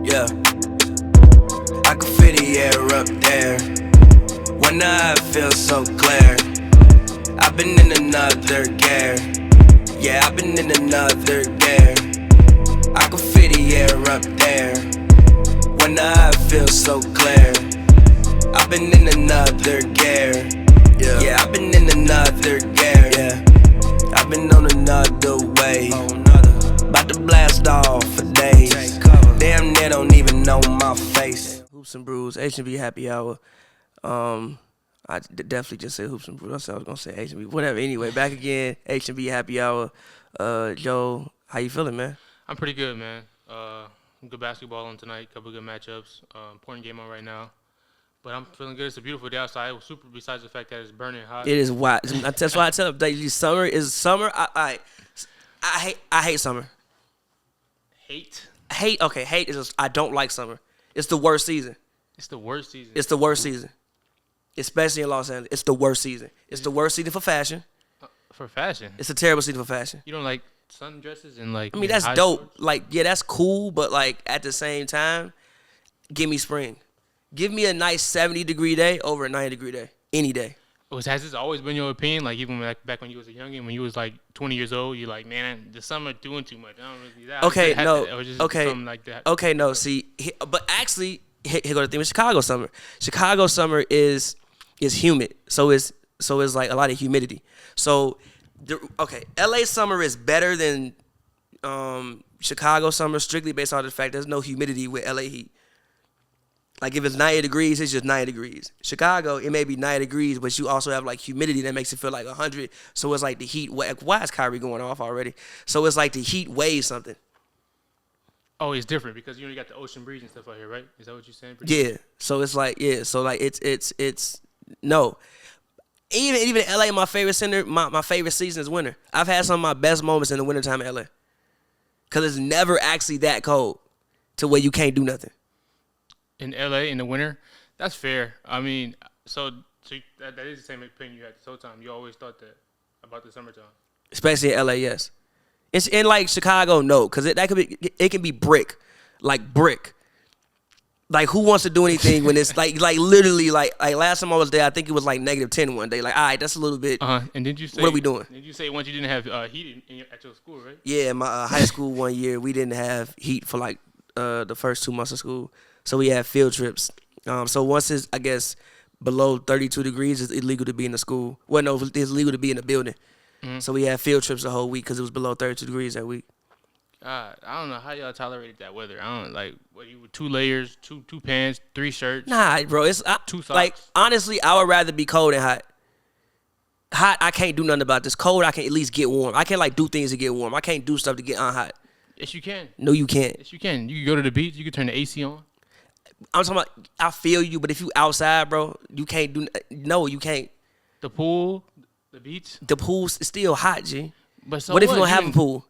Yeah, I can feel the air up there. When I feel so clear. I've been in another gear. Yeah, I've been in another gear. I can feel the air up there. When I feel so clear. I've been in another gear. Yeah, I've been in another gear. Yeah, I've been on another wave. About to blast off for days. Damn, they don't even know my face. Hoops and Brews, HNB Happy Hour. I definitely just said Hoops and Brews. I was gonna say HNB, whatever. Anyway, back again, HNB Happy Hour. Joe, how you feeling, man? I'm pretty good, man. Good basketball on tonight. Couple good matchups. Important game on right now. But I'm feeling good. It's a beautiful day outside. It was super. Besides the fact that it's burning hot. It is wild. That's why I tell them summer is summer. I hate summer. Hate. Okay, hate is I don't like summer. It's the worst season. It's the worst season. It's the worst season. Especially in Los Angeles. It's the worst season. It's the worst season for fashion. For fashion? It's a terrible season for fashion. You don't like sundresses and like... I mean, that's dope. Shorts? Like, yeah, that's cool. But, like, at the same time, give me spring. Give me a nice 70-degree day over a 90-degree day. Any day. Has this always been your opinion? Like, even back when you was a youngin', when you was, like, 20 years old, you're like, man, the summer doing too much. I don't really... That. Okay, no. Or just okay. Something like that. Okay, no. See, but actually, here go the thing with Chicago summer. Chicago summer is humid, so it's like a lot of humidity. So, LA summer is better than Chicago summer strictly based on the fact there's no humidity with LA heat. Like if it's 90 degrees, it's just 90 degrees. Chicago, it may be 90 degrees, but you also have like humidity that makes it feel like 100. So it's like the heat. Why is Kyrie going off already? So it's like the heat weighs something. Oh, it's different because you only got the ocean breeze and stuff out here, right? Is that what you're saying? Yeah. So it's like So like it's. No. Even in LA, my favorite season is winter. I've had some of my best moments in the wintertime in LA. Because it's never actually that cold to where you can't do nothing. In LA in the winter? That's fair. I mean, so that is the same opinion you had this whole time. You always thought that about the summertime. Especially in LA, yes. It's in like Chicago, no. Because it can be brick. Like brick. Like, who wants to do anything when it's like literally like last time I was there, I think it was like -10 one day. Like, all right, that's a little bit. And did you say what are we doing? Did you say once you didn't have heat at your school, right? Yeah, my high school one year we didn't have heat for like the first 2 months of school, so we had field trips. So once it's I guess below 32 degrees, it's illegal to be in the school. Well, no, it's illegal to be in the building. Mm-hmm. So we had field trips the whole week because it was below 32 degrees that week. I don't know how y'all tolerated that weather. I don't like what you with 2 layers, two pants, 3 shirts. Nah, bro, it's 2 socks. Like honestly, I would rather be cold than hot. Hot, I can't do nothing about this. Cold, I can at least get warm. I can like do things to get warm. I can't do stuff to get hot. Yes, you can. No, you can't. Yes, you can. You can go to the beach. You can turn the AC on. I'm talking about. I feel you, but if you outside, bro, you can't do. No, you can't. The pool, the beach. The pool's still hot, G. But so what if you don't have a pool?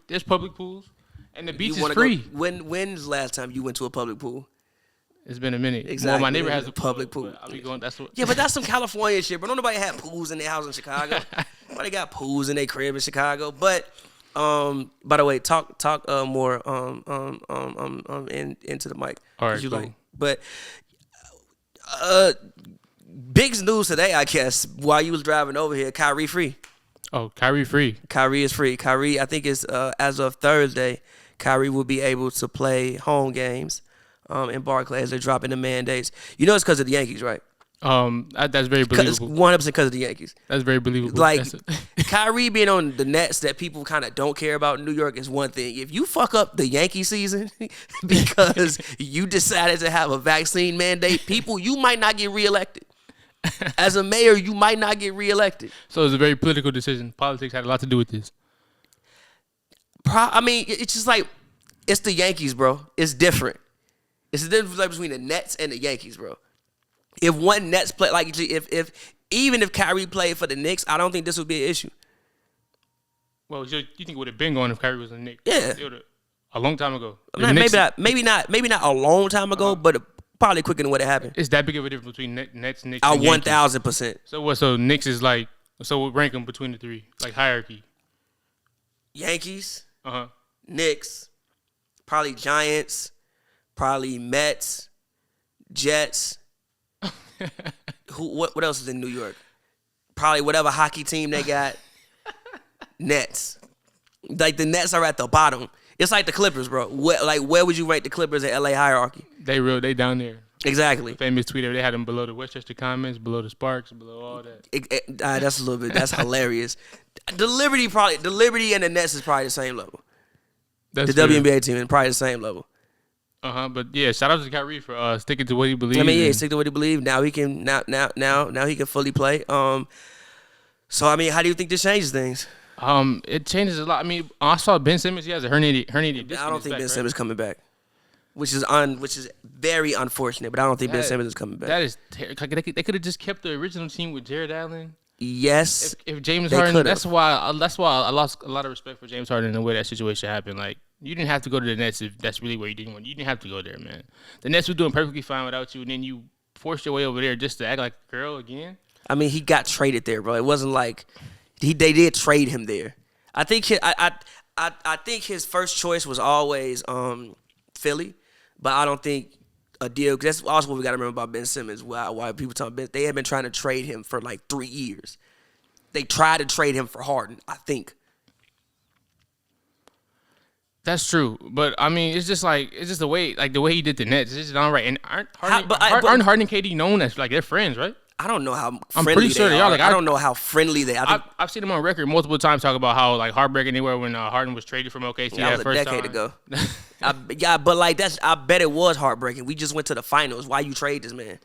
There's public pools, and the beach is free. When's the last time you went to a public pool? It's been a minute. Exactly. Well, my neighbor has a public pool. I'll be going. Yeah, but that's some California shit. But don't nobody have pools in their house in Chicago. Nobody got pools in their crib in Chicago. But by the way, talk more into the mic. All right, cool. But big news today, I guess. While you was driving over here, Kyrie free. Oh, Kyrie free. Kyrie is free. Kyrie, I think it's as of Thursday, Kyrie will be able to play home games in Barclays. They're dropping the mandates. You know it's because of the Yankees, right? That's very believable. 100% because of the Yankees. That's very believable. Like, Kyrie being on the Nets that people kind of don't care about in New York is one thing. If you fuck up the Yankee season because you decided to have a vaccine mandate, you might not get reelected. As a mayor, you might not get reelected. So it's a very political decision. Politics had a lot to do with this. I mean, it's just like, it's the Yankees, bro. It's different. It's the difference between the Nets and the Yankees, bro. If one Nets play, like, even if Kyrie played for the Knicks, I don't think this would be an issue. Well, you think it would have been going if Kyrie was a Knicks? Yeah. A long time ago. Maybe not a long time ago, but probably quicker than what it happened. It's that big of a difference between Nets, Knicks, and 1,000%. So what? So Knicks is like. So we'll rank them between the 3, like hierarchy. Yankees. Knicks. Probably Giants. probably Mets, Jets. What else is in New York? Probably whatever hockey team they got. Nets. Like the Nets are at the bottom. It's like the Clippers, bro. Where would you rate the Clippers in LA hierarchy? They down there. Exactly. Famous tweeter. They had them below the Westchester Comments, below the Sparks, below all that. That's a little bit. That's hilarious. The Liberty and the Nets is probably the same level. That's the WNBA team is probably the same level. But yeah, shout out to Kyrie for sticking to what he believes. I mean, yeah, stick to what he believes. Now he can now he can fully play. So I mean, how do you think this changes things? It changes a lot. I mean, I saw Ben Simmons. He has a herniated disc. I don't think Ben Simmons is coming back, which is very unfortunate. But I don't think Ben Simmons is coming back. That is they could have just kept the original team with Jared Allen. Yes, if James Harden. That's why I lost a lot of respect for James Harden and the way that situation happened. Like, you didn't have to go to the Nets if that's really where you didn't want. You didn't have to go there, man. The Nets were doing perfectly fine without you, and then you forced your way over there just to act like a girl again. I mean, he got traded there, bro. It wasn't like they did trade him there. I think I think his first choice was always Philly, but I don't think a deal. Cause that's also what we got to remember about Ben Simmons. Why people talking Ben? They had been trying to trade him for like 3 years. They tried to trade him for Harden, I think. That's true, but I mean, it's just the way he did the Nets. It's just not right. And aren't Harden and KD known as like they're friends, right? I don't know how I'm friendly pretty sure they are. are. Like, I don't know how friendly they are. I've seen them on record multiple times talk about how like heartbreaking they were when Harden was traded from OKC that was a decade ago. But like I bet it was heartbreaking. We just went to the finals. Why you trade this man?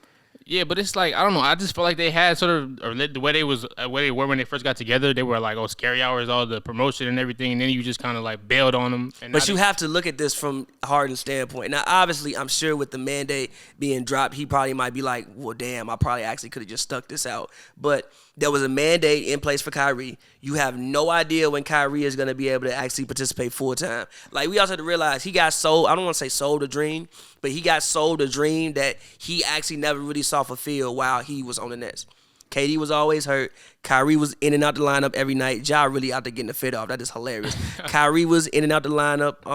Yeah, but it's like, I don't know. I just feel like they had sort of, or the way they were when they first got together. They were like, scary hours, all the promotion and everything, and then you just kind of like bailed on them. But you have to look at this from Harden's standpoint. Now, obviously, I'm sure with the mandate being dropped, he probably might be like, well, damn, I probably actually could have just stuck this out. But there was a mandate in place for Kyrie. You have no idea when Kyrie is going to be able to actually participate full time. Like, we also have to realize he got sold. I don't want to say sold a dream, but he got sold a dream that he actually never really saw fulfilled while he was on the Nets. KD was always hurt. Kyrie was in and out the lineup every night. Ja really out there getting the fit off. That is hilarious. Kyrie was in and out the lineup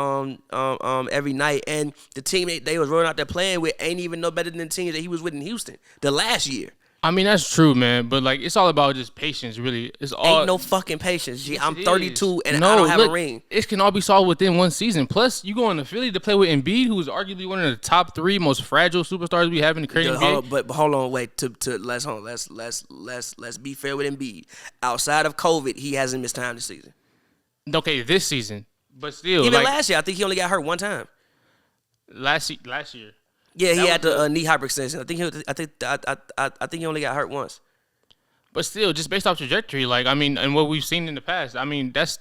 every night. And the team they was rolling out there playing with ain't even no better than the team that he was with in Houston the last year. I mean, that's true, man. But, like, it's all about just patience, really. It's all ain't no fucking patience. G. I'm 32 and I don't have a ring. It can all be solved within one season. Plus, you go into Philly to play with Embiid, who's arguably one of the top 3 most fragile superstars we have in the current NBA. But hold on, wait. Let's be fair with Embiid. Outside of COVID, he hasn't missed time this season. Okay, this season, but still, even last year, I think he only got hurt one time. Last year. Yeah, he had the knee hyperextension. I think he only got hurt once. But still, just based off trajectory, like, I mean, and what we've seen in the past, I mean, that's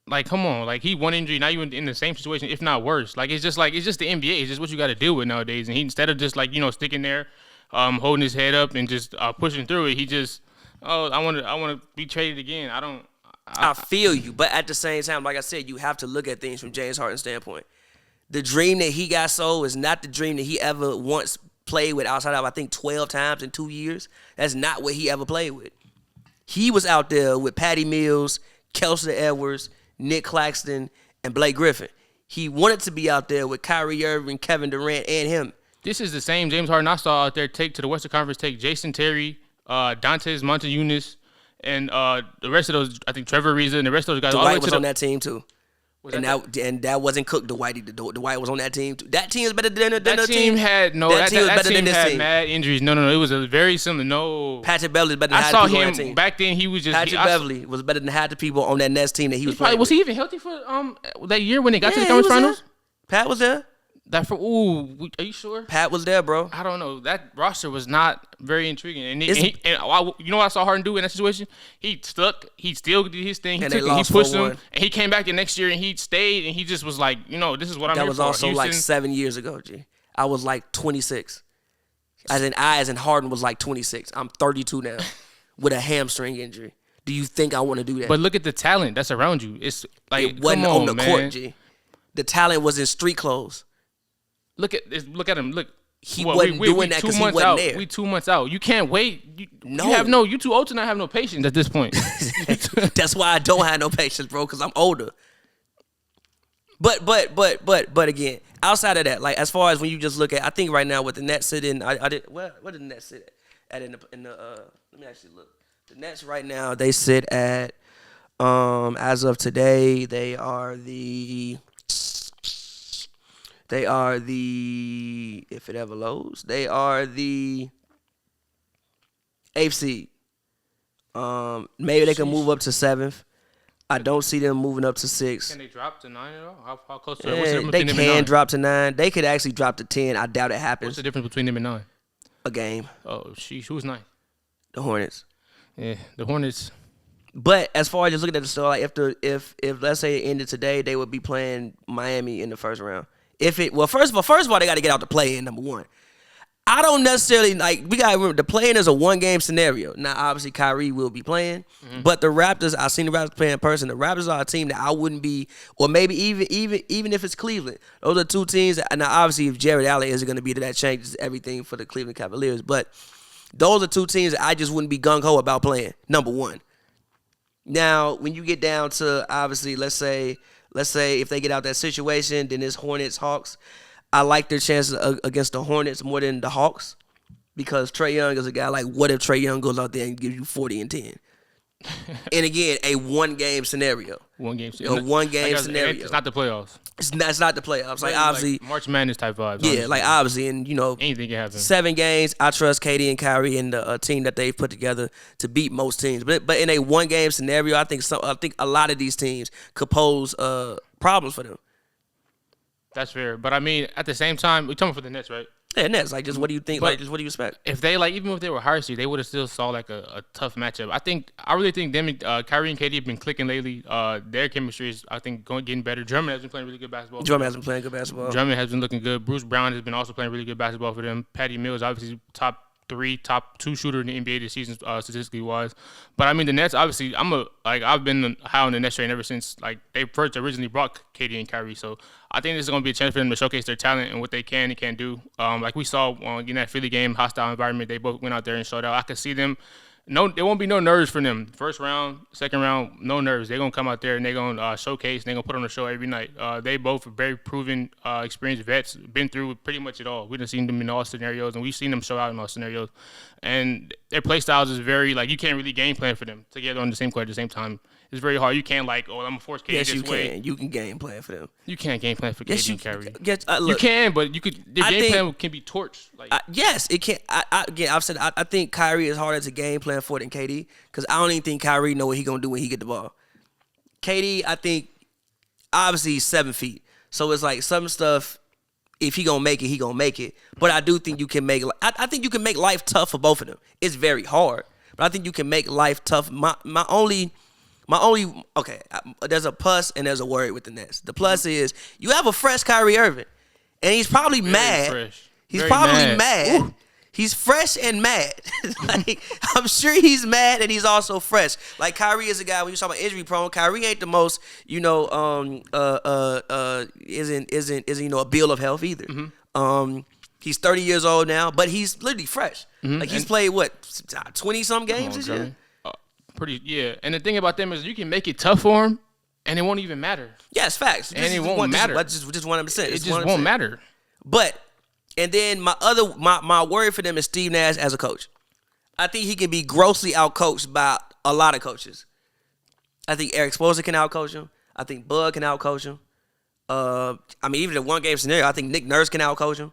like, come on, like, he one injury, now you in the same situation, if not worse. Like, it's just the NBA. It's just what you got to deal with nowadays. And he, instead of just like, sticking there, holding his head up and just pushing through it, he just, I want to be traded again. I feel you, but at the same time, like I said, you have to look at things from James Harden's standpoint. The dream that he got sold is not the dream that he ever once played with outside of, I think, 12 times in 2 years. That's not what he ever played with. He was out there with Patty Mills, Kelsey Edwards, Nick Claxton, and Blake Griffin. He wanted to be out there with Kyrie Irving, Kevin Durant, and him. This is the same James Harden I saw out there take to the Western Conference, take Jason Terry, Dantes Montejunas, and the rest of those, I think Trevor Ariza and the rest of those guys. Dwight was on that team, too. And that wasn't Cook. Dwight was on that team too. That team is better than that team. That team had mad injuries. No. It was a very similar. No. Patrick Beverly is better than half the people on that team. Back then. He was just Patrick Beverly was better than half the people on that Nets team that he was playing. Was he even healthy for that year when they got to the conference finals? Pat was there. Are you sure? Pat was there, bro. I don't know. That roster was not very intriguing. And you know what I saw Harden do in that situation? He stuck. He still did his thing. He pushed him. And he came back the next year and he stayed and he just was like, this is what I'm here for. That was also like 7 years ago, G. I was like 26. As in Harden was like 26. I'm 32 now with a hamstring injury. Do you think I want to do that? But look at the talent that's around you. It's like, it wasn't on the court, G. The talent was in street clothes. Look at him. Look, he wasn't doing that because he wasn't there. We 2 months out. You can't wait. You too old to not have no patience at this point. That's why I don't have no patience, bro, because I'm older. But again, outside of that, like as far as when you just look at, I think right now with the Nets sitting, I did what did the Nets sit at in the let me actually look. The Nets right now they sit at as of today they are the if it ever loads they are the 8th seed. Maybe they can move up to 7th. I don't see them moving up to 6. Can they drop to 9 at all? How close to it? They can drop to 9. They could actually drop to 10. I doubt it happens. What's the difference between them and 9? A game. Oh, sheesh. Who's 9? The Hornets. Yeah, the Hornets. But as far as just looking at the story, like if let's say it ended today, they would be playing Miami in the first round. First of all, they got to get out the play-in, number one. I don't necessarily we gotta remember the play-in is a 1-game scenario. Now, obviously, Kyrie will be playing, but the Raptors, I've seen the Raptors play in person. The Raptors are a team that I wouldn't be, or maybe even if it's Cleveland, those are two teams. Now, obviously, if Jared Allen isn't going to be there, that changes everything for the Cleveland Cavaliers. But those are two teams that I just wouldn't be gung ho about playing. Number one. Now, when you get down to obviously, let's say if they get out that situation, then it's Hornets Hawks. I like their chances against the Hornets more than the Hawks because Trae Young is a guy like, what if Trae Young goes out there and gives you 40 and 10? And again, a 1-game scenario. 1-game scenario. A 1-game scenario. It's not the playoffs. It's not the playoffs. Like, obviously. Like March Madness type vibes. Yeah, honestly. like, obviously. And, anything can happen. 7 games, I trust KD and Kyrie and the team that they've put together to beat most teams. But in a 1-game scenario, I think a lot of these teams could pose problems for them. That's fair. But, I mean, at the same time, we're talking for the Nets, right? Yeah, Nets. Like, just what do you think? Like, just what do you expect? If they, even if they were higher seed, they would have still saw, a tough matchup. I really think them, Kyrie and KD have been clicking lately. Their chemistry is, I think, getting better. Drummond has been playing really good basketball. Drummond has been playing good basketball. Drummond has been looking good. Bruce Brown has been also playing really good basketball for them. Patty Mills, obviously, top 2 shooter in the NBA this season, statistically wise. But I mean, the Nets, obviously, I've been high on the Nets train ever since they first originally brought KD and Kyrie. So I think this is going to be a chance for them to showcase their talent and what they can and can't do. Like we saw in that Philly game, hostile environment, they both went out there and showed out. I could see them. No, there won't be no nerves for them. First round, second round, no nerves. They're going to come out there and they're going to showcase and they're going to put on a show every night. They both are very proven, experienced vets, been through pretty much it all. We've seen them in all scenarios and we've seen them show out in all scenarios. And their play styles is very, you can't really game plan for them together on the same court at the same time. It's very hard. You can't I'm going to force KD yes, this way. Yes, you can. You can game plan for them. You can't game plan for KD and Kyrie. Yes, you can, but you could. Their game plan can be torched. Yes, it can. Again, I've said I think Kyrie is harder to game plan for than KD because I don't even think Kyrie know what he gonna do when he get the ball. KD, I think, obviously he's 7 feet, so it's like some stuff. If he gonna make it, he gonna make it. But I do think you can make. I think you can make life tough for both of them. It's very hard, but I think you can make life tough. My only okay, there's a plus and there's a worry with the Nets. The plus is you have a fresh Kyrie Irving, and he's probably mad. Fresh. He's Very probably mad. Ooh. He's fresh and mad. I'm sure he's mad and he's also fresh. Like Kyrie is a guy when you talk about injury prone. Kyrie ain't the most, isn't a bill of health either. Mm-hmm. He's 30 years old now, but he's literally fresh. Mm-hmm. Like he's played 20 some games this year. And the thing about them is you can make it tough for them, and it won't even matter. Yes, facts. And it won't matter. Just 100%. It just won't matter. But and then my worry for them is Steve Nash as a coach. I think he can be grossly outcoached by a lot of coaches. I think Eric Spoelstra can outcoach him. I think Bud can outcoach him. Even in 1-game scenario, I think Nick Nurse can outcoach him.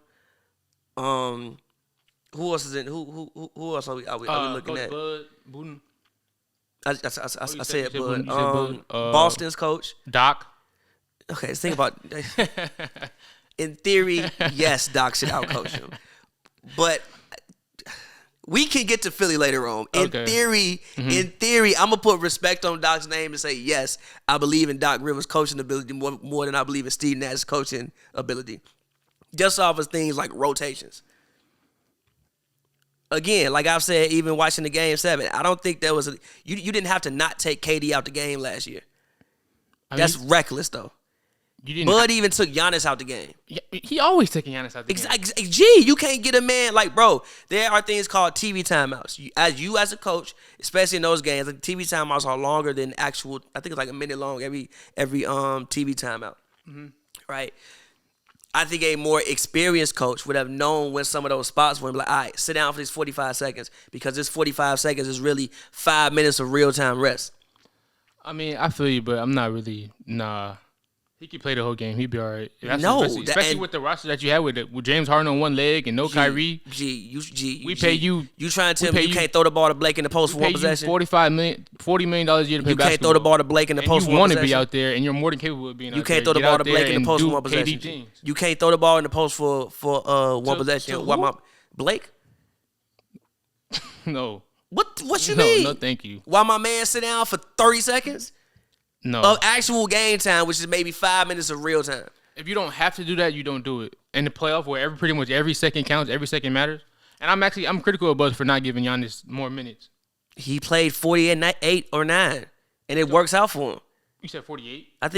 Who else is in? Who else are we looking at? Bud, Buden. I said Bud. Bud. Boston's coach. Doc. Okay, let's think about. In theory, yes, Doc should outcoach him, but we can get to Philly later on. In theory, I'm gonna put respect on Doc's name and say yes, I believe in Doc Rivers' coaching ability more than I believe in Steve Nash's coaching ability. Just off of things like rotations. Again, like I've said, even watching the Game 7, I don't think there was you didn't have to not take KD out the game last year. That's reckless, though. Bud even took Giannis out the game. Yeah, he always taking Giannis out the game. Gee, you can't get a man like, there are things called TV timeouts. As a coach, especially in those games, TV timeouts are longer than actual, I think it's like a minute long every TV timeout. right? I think a more experienced coach would have known when some of those spots were, like, all right, sit down for these 45 seconds because this 45 seconds is really 5 minutes of real-time rest. I mean, I feel you, but I'm not really. Nah, he could play the whole game. He'd be all right. No, especially with the roster that you had with James Harden on one leg and no Kyrie. We pay you. You trying to tell me you can't throw the ball to Blake in the post for one possession? $40 million a year to play basketball. You can't throw the ball to Blake in the post for one possession. You want to be out there, and you're more than capable of being out there. You can't throw the ball to Blake in the post for one possession. You can't throw the ball in the post for one possession. Blake? No. What you mean? No, thank you. While my man sit down for 30 seconds? No. Of actual game time, which is maybe 5 minutes of real time. If you don't have to do that, you don't do it. In the playoff, where pretty much every second counts, every second matters. And I'm critical of Buzz for not giving Giannis more minutes. He played 48 or 9, and it works out for him. You said 48? I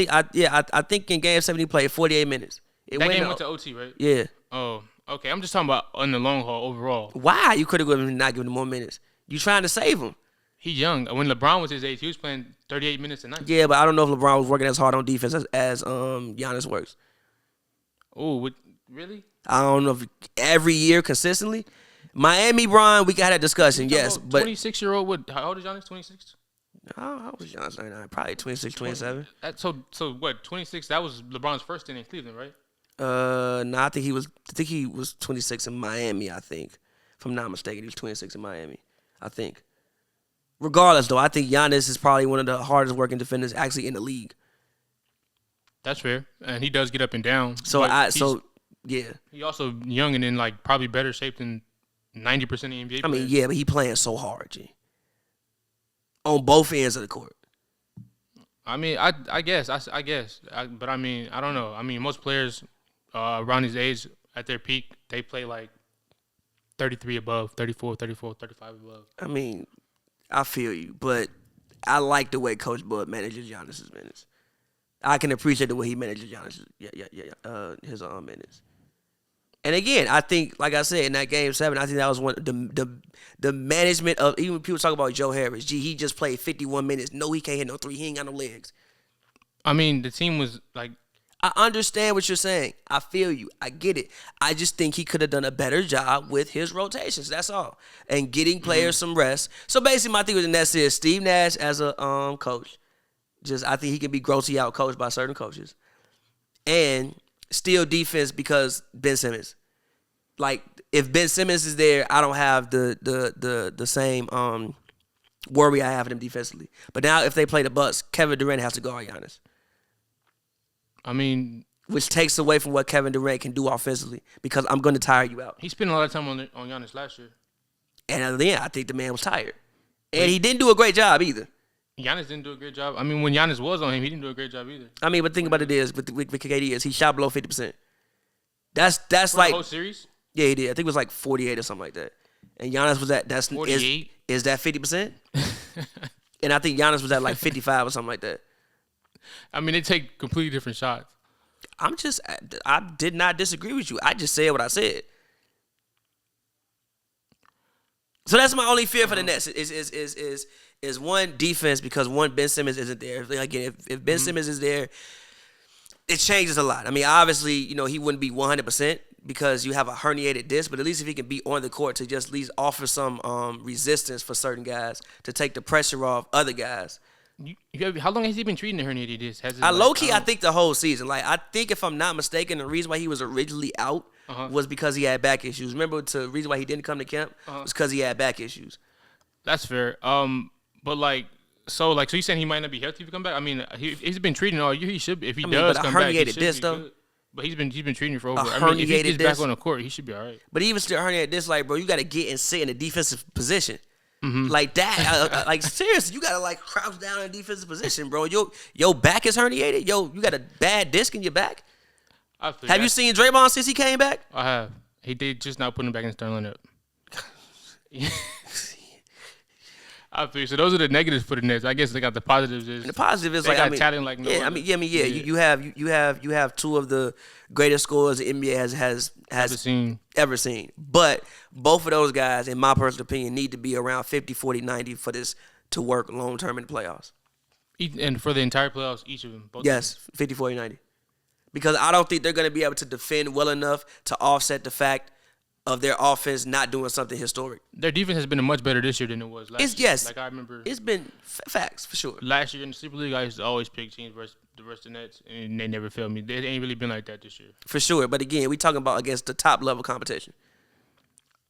think in Game 7 he played 48 minutes. That game went to OT, right? Yeah. Oh, okay. I'm just talking about on the long haul overall. Why? You could have not given him more minutes. You trying to save him. He's young. When LeBron was his age, he was playing 38 minutes a night. Yeah, but I don't know if LeBron was working as hard on defense as Giannis works. Oh, really? I don't know if every year consistently. Miami, Bron, we had that discussion, yes. But 26-year-old, how old is Giannis? 26? How old was Giannis? 99, probably 26, 27. So what, 26, that was LeBron's first stint in Cleveland, right? No, I think he was 26 in Miami, I think. If I'm not mistaken, he was 26 in Miami, I think. Regardless, though, I think Giannis is probably one of the hardest working defenders actually in the league. That's fair, and he does get up and down. Yeah. He also young and in like probably better shape than 90% of the NBA players. I mean, yeah, but he playing so hard, G. On both ends of the court. I mean, I guess, but I mean, I don't know. I mean, most players around his age at their peak, they play like 33 above, 34, 35 above. I mean, I feel you, but I like the way Coach Bud manages Giannis' minutes. I can appreciate the way he manages Giannis' his minutes. And again, I think, like I said, in that Game 7, I think that was one the management of, even when people talk about Joe Harris, he just played 51 minutes. No, he can't hit no three. He ain't got no legs. I mean, the team was like, I understand what you're saying. I feel you. I get it. I just think he could have done a better job with his rotations. That's all. And getting players some rest. So basically, my thing with the Nets is Steve Nash as a coach. I think he can be grossly out coached by certain coaches. And steal defense because Ben Simmons. Like, if Ben Simmons is there, I don't have the same worry I have in him defensively. But now if they play the Bucks, Kevin Durant has to guard Giannis. I mean, which takes away from what Kevin Durant can do offensively because I'm going to tire you out. He spent a lot of time on Giannis last year. And then I think the man was tired. And he didn't do a great job either. Giannis didn't do a great job. I mean, when Giannis was on him, he didn't do a great job either. I mean, but think about it is, with KD is, he shot below 50%. That's for like... the whole series? Yeah, he did. I think it was like 48 or something like that. And Giannis was at... 48? Is that 50%? And I think Giannis was at like 55 or something like that. I mean, they take completely different shots. I did not disagree with you. I just said what I said. So that's my only fear for the Nets is one, defense, because one, Ben Simmons isn't there. Again, if Ben Simmons is there, it changes a lot. I mean, obviously, he wouldn't be 100% because you have a herniated disc, but at least if he can be on the court to just at least offer some resistance for certain guys to take the pressure off other guys. How long has he been treating the herniated disc? I think the whole season. Like, I think if I'm not mistaken, the reason why he was originally out was because he had back issues. Remember, the reason why he didn't come to camp was because he had back issues. That's fair. But so you saying he might not be healthy if he come back? I mean, he's been treating all year. He should be. If he does come back, he should be good. But he's been treating for over. If he gets back on the court, he should be all right. But even still herniated disc, like, bro, you got to get and sit in a defensive position. Like that, like seriously, you gotta like crouch down in a defensive position, bro. Your back is herniated. You got a bad disc in your back. Have you seen Draymond since he came back? I have. He did just not put him back in the starting lineup. I feel so. Those are the negatives for the Nets. I guess they got the positives. The positive is they got talent like no other. You have two of the greatest scorers the NBA has ever seen. But both of those guys, in my personal opinion, need to be around 50, 40, 90 for this to work long term in the playoffs. And for the entire playoffs, each of them. Yes, 50, 40, 90. because I don't think they're going to be able to defend well enough to offset the fact of their offense not doing something historic. Their defense has been much better this year than it was last year. Yes. Like I remember, it's been facts for sure. Last year in the Super League, I used to always pick teams versus the Nets, and they never failed me. They ain't really been like that this year. For sure. But again, we talking about against the top level competition.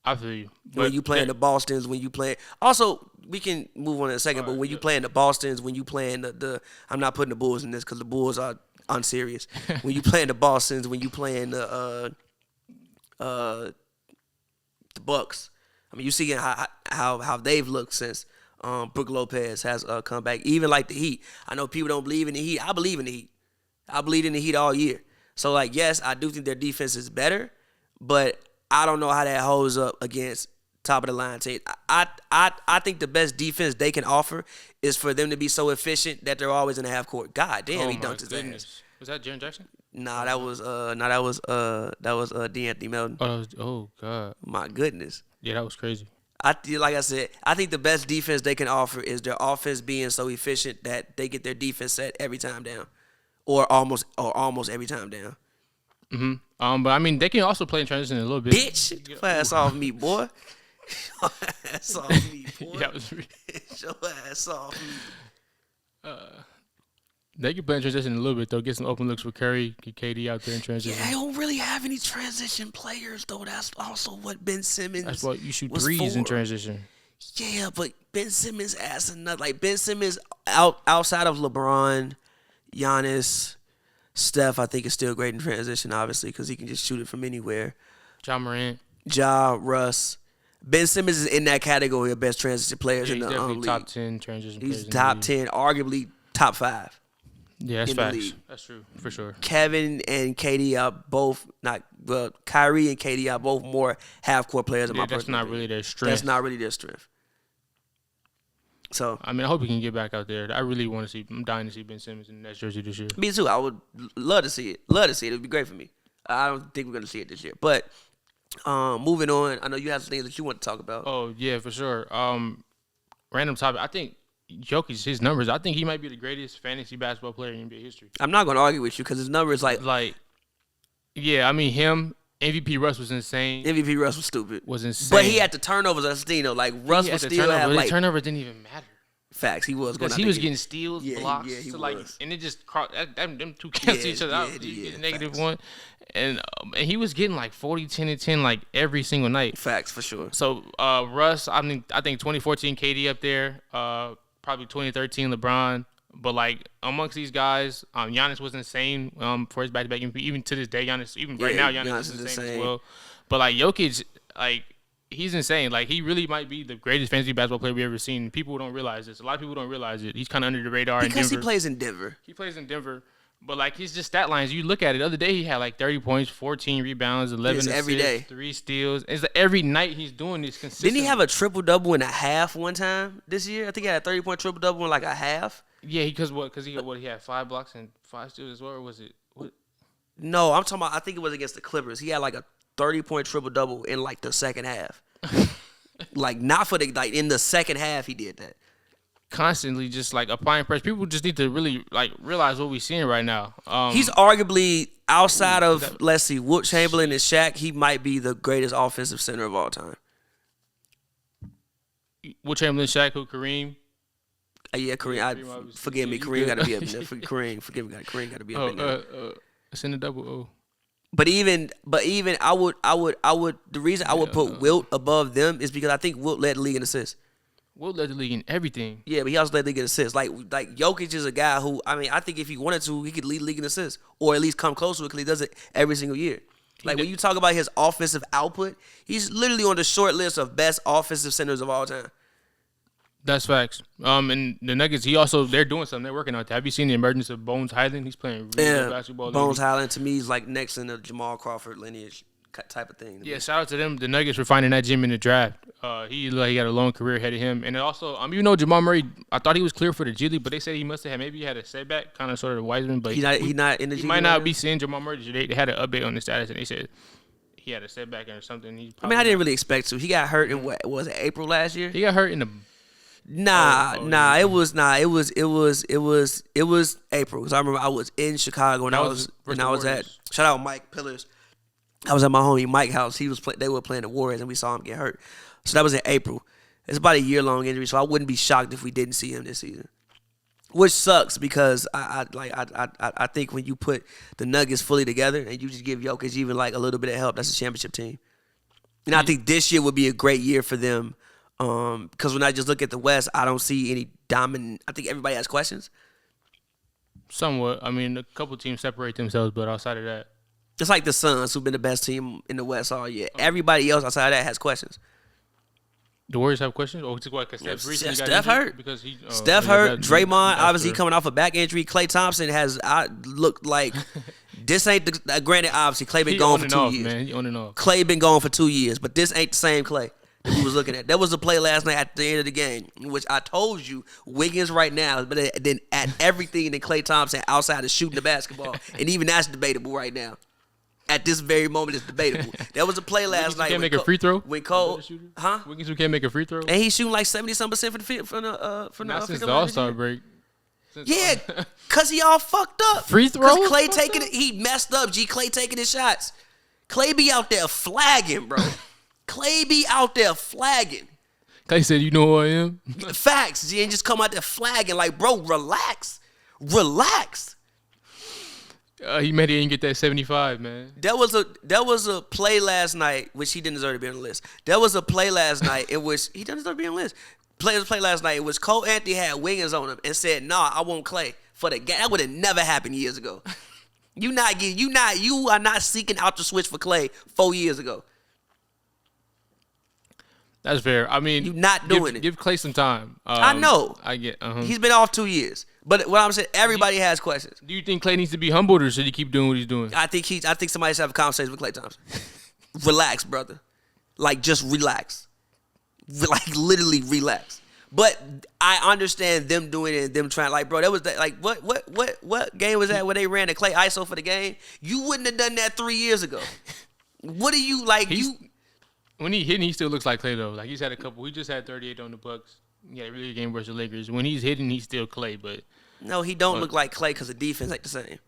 I feel you. When you playing the Bostons, when you play. Also, we can move on in a second, but when you playing the Bostons, when you playing the I'm not putting the Bulls in this because the Bulls are unserious. When you playing the Bostons, when you playing the Bucks. I mean, you see how they've looked since Brook Lopez has come back. Even like the Heat. I know people don't believe in the Heat. I believe in the Heat. I believe in the Heat all year. So, like, yes, I do think their defense is better, but I don't know how that holds up against top of the line team. I think the best defense they can offer is for them to be so efficient that they're always in the half court. God damn, he dunked his ass. Was that Jaren Jackson? Nah, that was D'Anthony Melton. Oh God. My goodness. Yeah, that was crazy. Like I said, I think the best defense they can offer is their offense being so efficient that they get their defense set every time down, or almost every time down. Mm-hmm. But I mean, they can also play in transition a little bit. Bitch, get your ass off me, boy. Your ass off me, boy. Yeah, Get your ass off me. They can play in transition a little bit though. Get some open looks with Curry, get KD out there in transition. Yeah, they don't really have any transition players though. That's also what Ben Simmons. That's why you shoot was threes for. in transition. Yeah, but Ben Simmons ass another. Like Ben Simmons outside of LeBron, Giannis, Steph, I think is still great in transition, obviously, because he can just shoot it from anywhere. Ja Morant. Ja, Russ. Ben Simmons is in that category of best transition players in the definitely league. top 10 transition players. He's top 10, arguably top 5. Yeah, that's in the facts. league. That's true, for sure. Kevin and KD are both Kyrie and KD are both more half-court players in my That's personal not opinion. really their strength. That's not really their strength. So I mean, I hope he can get back out there. I really want to see. I'm dying to see Ben Simmons in that jersey this year. me too. I would love to see it. Love to see it. It would be great for me. I don't think we're going to see it this year. But moving on, I know you have some things that you want to talk about. Oh yeah, for sure. Random topic. I think Jokic, his numbers. I think he might be the greatest fantasy basketball player in NBA history. I'm not going to argue with you because his numbers Yeah, I mean him. MVP Russ was insane. MVP Russ was stupid. Was insane. But he had the turnovers on Stino. Like Russ was still have the like turnovers didn't even matter. facts. He was going. Because he was getting steals, Yeah, blocks, yeah, he so was. and it just them two cancel each other out. You get a negative facts. one, and he was getting like 40, 10, and 10 like every single night. Facts for sure. So Russ, I think 2014 KD up there, probably 2013 LeBron, but like amongst these guys, Giannis was insane for his back-to-back MVP. Even to this day, Giannis, even right now, Giannis is insane as well. But like Jokic, like. He's insane. Like, he really might be the greatest fantasy basketball player we've ever seen. People don't realize this. A lot of people don't realize it. He's kind of under the radar in Denver. Because he plays in Denver. He plays in Denver. But, like, he's just stat lines. You look at it. The other day, he had, like, 30 points, 14 rebounds, 11 assists, every day. 3 steals. It's like every night he's doing this consistently. Didn't he have a triple-double and a half one time this year? I think he had a 30-point triple-double in, like, a half. Yeah, because he had 5 blocks and 5 steals as well, or was it? What? No, I'm talking about, I think it was against the Clippers. He had, like, a 30-point triple-double in, like, the second half. Like, not for in the second half he did that. Constantly just, like, applying pressure. People just need to really, like, realize what we're seeing right now. He's arguably, outside of, let's see, Wilt Chamberlain and Shaq, he might be the greatest offensive center of all time. Wilt Chamberlain, Shaq, who, Kareem? Yeah, Kareem. Forgive me. Kareem got to be up in there. Kareem, forgive me. Kareem got to be up in there. It's in the double O. But even I would the reason I would put Wilt above them is because I think Wilt led the league in assists. Wilt led the league in everything. Yeah, but he also led the league in assists. Like Jokic is a guy who, I mean, I think if he wanted to, he could lead the league in assists or at least come close to it because he does it every single year. Like when you talk about his offensive output, he's literally on the short list of best offensive centers of all time. That's facts. And the Nuggets, they're doing something. They're working on that. Have you seen the emergence of Bones Highland? He's playing really good basketball. Bones Highland to me is like next in the Jamal Crawford lineage type of thing. Yeah, shout out to them. The Nuggets for finding that gym in the draft. He got a long career ahead of him. And also, even though Jamal Murray, I thought he was clear for the G League, but they said he must have maybe had a setback, kind of sort of Wiseman. But he not in the G League. He might not be seeing Jamal Murray. They had an update on the status, and they said he had a setback or something. I didn't really expect to. He got hurt in what was it, April last year? He got hurt in the Nah. It was April. Cause I remember I was in Chicago and I was at shout out Mike Pillars. I was at my homie Mike's house. They were playing the Warriors and we saw him get hurt. So that was in April. It's about a year-long injury, so I wouldn't be shocked if we didn't see him this season. Which sucks because I think when you put the Nuggets fully together and you just give Jokic even like a little bit of help, that's a championship team. And I think this year would be a great year for them. Because when I just look at the West, I don't see any dominant. I think everybody has questions. Somewhat. I mean, a couple teams separate themselves, but outside of that, it's like the Suns, who've been the best team in the West all year. Everybody else outside of that has questions. The Warriors have questions? Oh, it's what? Because Steph hurt. Because Steph hurt. Draymond, obviously coming off a back injury. Klay Thompson has looked like this ain't the. Granted, obviously Klay been gone for 2 years. Man. He on and off. Klay been gone for 2 years, but this ain't the same Klay that we was looking at. There was a play last night at the end of the game, in which I told you Wiggins right now is better than at everything than Klay Thompson outside of shooting the basketball, and even that's debatable right now. At this very moment, it's debatable. There was a play last night. Can't make a free throw. When Cole, huh? Wiggins who can't make a free throw. And he's shooting like 70-some% from the field from the Not since the All-Star break. Yeah, cause he all fucked up. Free throw. Cause Klay taking it, he messed up. Klay taking his shots. Klay be out there flagging, bro. Klay be out there flagging. Klay said, "You know who I am." Facts. He ain't just come out there flagging like, bro, relax. He made it and get that 75, man. There was a play last night, which he didn't deserve to be on the list. There was a play last night in which he doesn't deserve to be on the list. Play last night in which Cole Anthony had Wiggins on him and said, "Nah, I want Klay for the game." That would have never happened years ago. You are not seeking out the switch for Klay 4 years ago. That's fair. I mean, you're not doing it. Give Klay some time. I know. I get. He's been off 2 years. But what I'm saying, everybody has questions. Do you think Klay needs to be humbled, or should he keep doing what he's doing? I think somebody should have a conversation with Klay Thompson. Relax, brother. Like, just relax. Like, literally relax. But I understand them doing it and them trying. Like, bro, that was like what game was that where they ran the Klay ISO for the game? You wouldn't have done that 3 years ago. What are you like? When he hitting, he still looks like Klay though. Like he's had a couple. He just had 38 on the Bucks. Yeah, a really good game versus the Lakers. When he's hitting, he's still Klay, but no, he don't look like Klay because the defense ain't the same.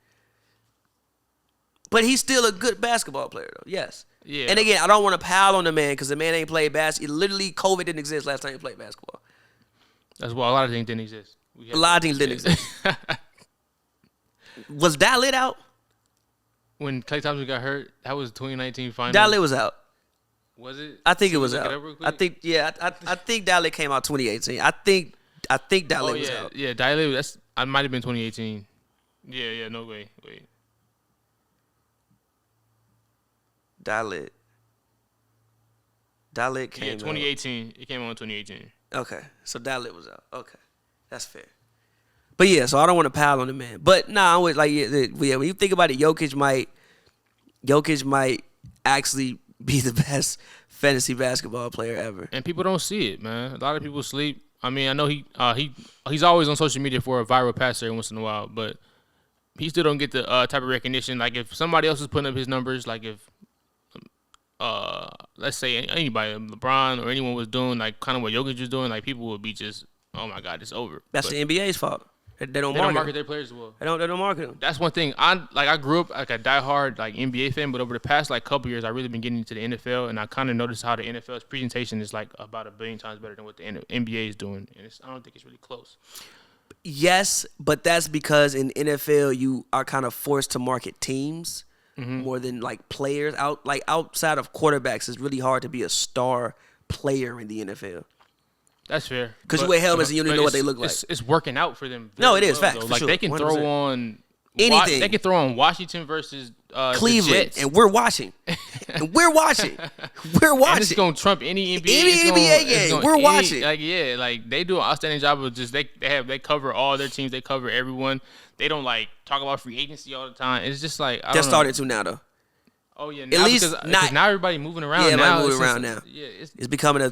But he's still a good basketball player, though. Yes. Yeah. And again, I don't want to pile on the man because the man ain't played basketball. Literally, COVID didn't exist last time he played basketball. That's why a lot of things didn't exist. A lot of things didn't exist. Was Dalit out? When Klay Thompson got hurt, that was 2019 finals. Dalit was out. Was it? I think it was out. I think Dalit came out 2018. I think Dalit was out. Yeah, Dalit. I might have been 2018. Yeah. No way. Wait. Dalit came out. 2018. It came out in 2018. Okay, so Dalit was out. Okay, that's fair. But yeah, so I don't want to pile on the man. But nah, I was like, yeah, when you think about it, Jokic might actually be the best fantasy basketball player ever. And people don't see it, man. A lot of people sleep. I mean, I know he's always on social media for a viral pass every once in a while, but he still don't get the type of recognition. Like if somebody else is putting up his numbers, like if let's say anybody, LeBron or anyone was doing like kind of what Jokic was doing, like people would be just, oh my God, it's over. That's the NBA's fault. They don't market their players well. They don't market them. That's one thing. I grew up like a diehard like NBA fan, but over the past like couple years, I really been getting into the NFL, and I kind of noticed how the NFL's presentation is like about 1 billion times better than what the NBA is doing, and I don't think it's really close. Yes, but that's because in NFL you are kind of forced to market teams more than like players. Outside of quarterbacks, it's really hard to be a star player in the NFL. That's fair. Because you wear helmets and you don't even know what they look like. It's working out for them. No, it is. Well, Fact. like, sure, they can 100%. throw on anything. They can throw on Washington versus Cleveland. the Jets. And we're watching. We're watching. And it's going to trump any NBA. game. We're watching. Like they do an outstanding job of just, they cover all their teams. They cover everyone. They don't like talk about free agency all the time. It's just like, They're starting to now, though. Oh yeah, at least because now everybody moving around. Yeah, now. Moving around now. Yeah, it's becoming a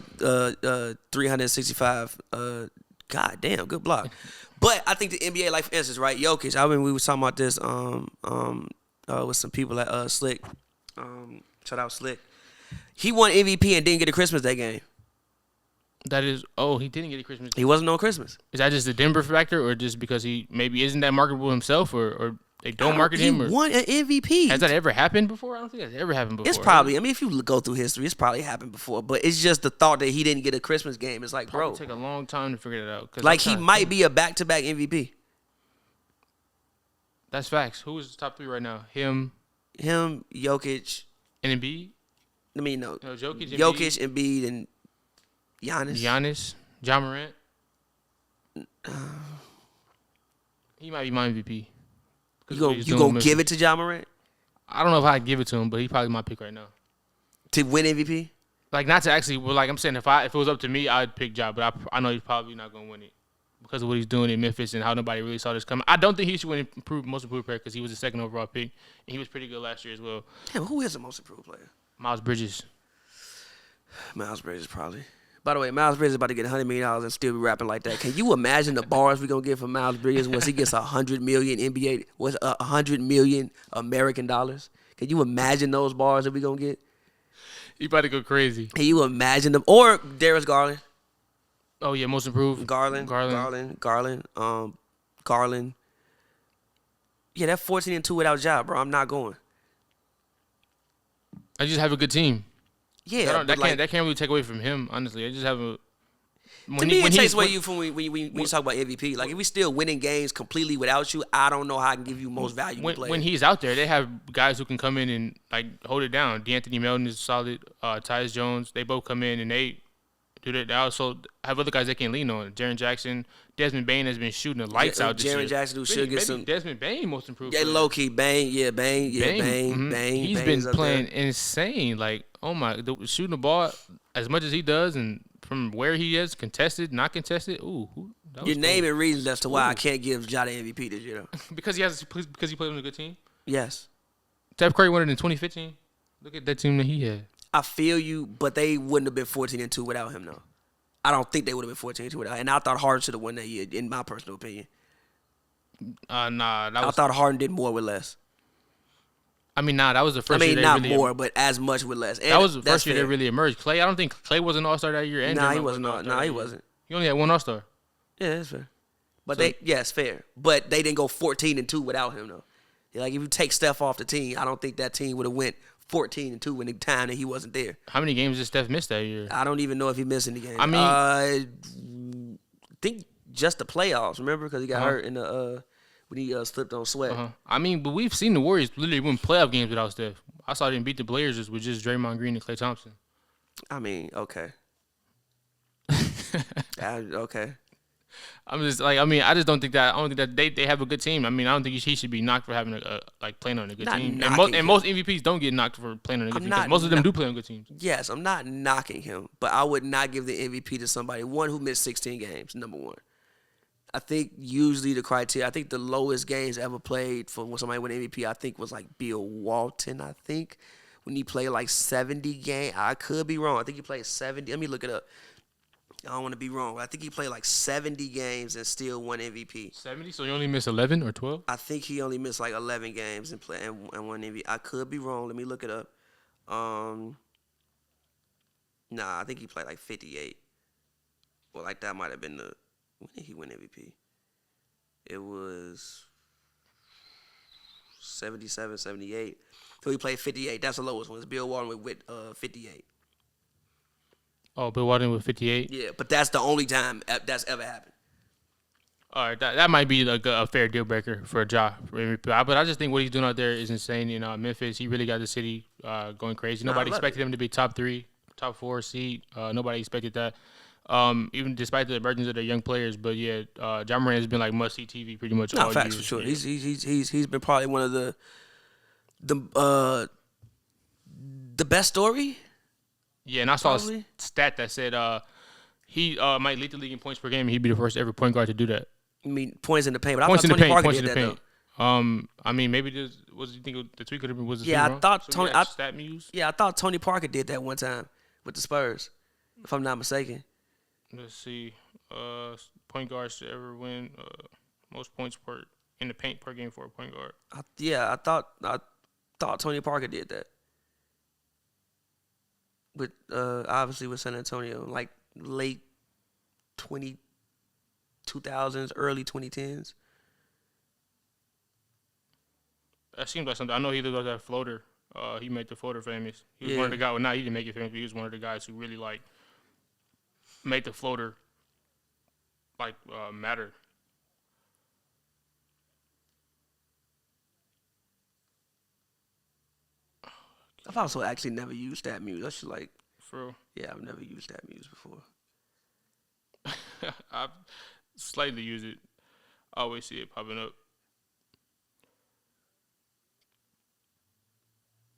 365. God damn, good block. But I think the NBA, like for instance, right, Jokic. I mean, we were talking about this with some people at Slick. Shout out Slick. He won MVP and didn't get a Christmas Day game. That is. Oh, he didn't get a Christmas. He wasn't on Christmas. Is that just the Denver factor, or just because he maybe isn't that marketable himself, or they don't market him? Or He won an MVP. has that ever happened before? I don't think that's ever happened before. It's probably. I mean, if you go through history, it's probably happened before. But it's just the thought that he didn't get a Christmas game. It's like, Probably bro, take a long time to figure that out. 'Cause like I'm he trying to might think. be a back-to-back MVP. That's facts. Who is top 3 right now? Him, Jokic. and Embiid. I mean, no, Jokic, Jokic, Embiid, and Giannis, Ja Morant. He might be my MVP. You gonna give it to Ja Morant I don't know if I'd give it to him, but he probably my pick right now. to win MVP? Like, not to actually, well, like I'm saying, if it was up to me, I'd pick Ja, but I know he's probably not gonna win it because of what he's doing in Memphis and how nobody really saw this coming. I don't think he should win most improved player because he was the second overall pick and he was pretty good last year as well. Damn, who is the most improved player? Miles Bridges. Miles Bridges probably. By the way, Miles Bridges is about to get $100 million and still be rapping like that. Can you imagine the bars we gonna get from Miles Bridges once he gets $100 million NBA, what's $100 million American dollars? Can you imagine those bars that we gonna get? He about to go crazy. Can you imagine them? Or Darius Garland. Oh yeah, most improved. Garland. Yeah, that 14-2 without Ja, bro. I'm not going. I just have a good team. Yeah, that can't really take away from him. Honestly, I just have a. To me, it takes away you from when you talk about MVP. Like, if we still winning games completely without you, I don't know how I can give you most valuable player. When he's out there, they have guys who can come in and like hold it down. D'Anthony Melton is solid. Tyus Jones, they both come in and they do that. They also have other guys they can lean on. Jaren Jackson, Desmond Bane has been shooting the lights out this year. Jaren Jackson, who should get some. Desmond Bane most improved. Yeah, low key, Bane. Bane. He's been playing insane. Like, oh my, shooting the ball as much as he does, and from where he is, contested, not contested. Ooh, you're naming reasons as to why I can't give Ja the MVP this year, though. because he played on a good team. Yes. Steph Curry won it in 2015. Look at that team that he had. I feel you, but they wouldn't have been 14-2 without him, though. I don't think they would have been 14-2 without him. And I thought Harden should have won that year, in my personal opinion. Nah, I thought Harden did more with less. I mean, that was the first year. Not really more, but as much with less. And that was the first year they really emerged. Clay, I don't think Clay was an All-Star that year. And he wasn't. He wasn't. He only had one All-Star. Yeah, that's fair. But fair. But they didn't go 14-2 without him, though. Like, if you take Steph off the team, I don't think that team would have went 14-2 in the time that he wasn't there. How many games did Steph miss that year? I don't even know if he missed any games. I mean, I think just the playoffs. Remember, because he got hurt in the when he slipped on sweat. I mean, but we've seen the Warriors literally win playoff games without Steph. I saw them beat the Blazers with just Draymond Green and Klay Thompson. I mean, okay. Okay. I'm just like, I just don't think that. I don't think that they have a good team. I mean, I don't think he should be knocked for having playing on a good team. And most MVPs don't get knocked for playing on a good team. Most of them do play on good teams. Yes, I'm not knocking him, but I would not give the MVP to somebody who missed 16 games. Number one, I think usually the criteria. I think the lowest games ever played for when somebody won MVP, I think was like Bill Walton. I think when he played like 70 games. I could be wrong. I think he played 70. Let me look it up. I don't want to be wrong, but I think he played like 70 games and still won MVP. 70? So you only missed 11 or 12? I think he only missed like 11 games and won MVP. I could be wrong. Let me look it up. Nah, I think he played like 58. Well, like that might have been when did he win MVP? It was 77, 78. So he played 58. That's the lowest one. It's Bill Walton with 58. Oh, Bill Walton with 58? Yeah, but that's the only time that's ever happened. All right, that might be like a fair deal breaker for Ja. But I just think what he's doing out there is insane. You know, Memphis, he really got the city going crazy. Nobody expected him to be top 3, top 4 seed. Nobody expected that, even despite the emergence of the young players. But yeah, Ja Morant has been like must-see TV pretty much all facts year. for sure. Yeah. He's been probably one of the best story. Yeah, and I saw a stat that said he might lead the league in points per game, and he'd be the first ever point guard to do that. I mean, points in the paint, but I thought Tony Parker did that, though. I mean, maybe you think the tweet could have been was the I thought Tony. Stat Muse. Yeah, I thought Tony Parker did that one time with the Spurs, if I'm not mistaken. Let's see, point guards to ever win most points in the paint per game for a point guard. I thought Tony Parker did that. With obviously with San Antonio, like late 2000s, early 2010s. That seems like something. I know he looked like that floater. He made the floater famous. He was one of the guys. Well, not he didn't make it famous, but he was one of the guys who really like made the floater like matter. I've also actually never used that muse. I should like. For real? Yeah, I've never used that muse before. I've slightly used it. I always see it popping up.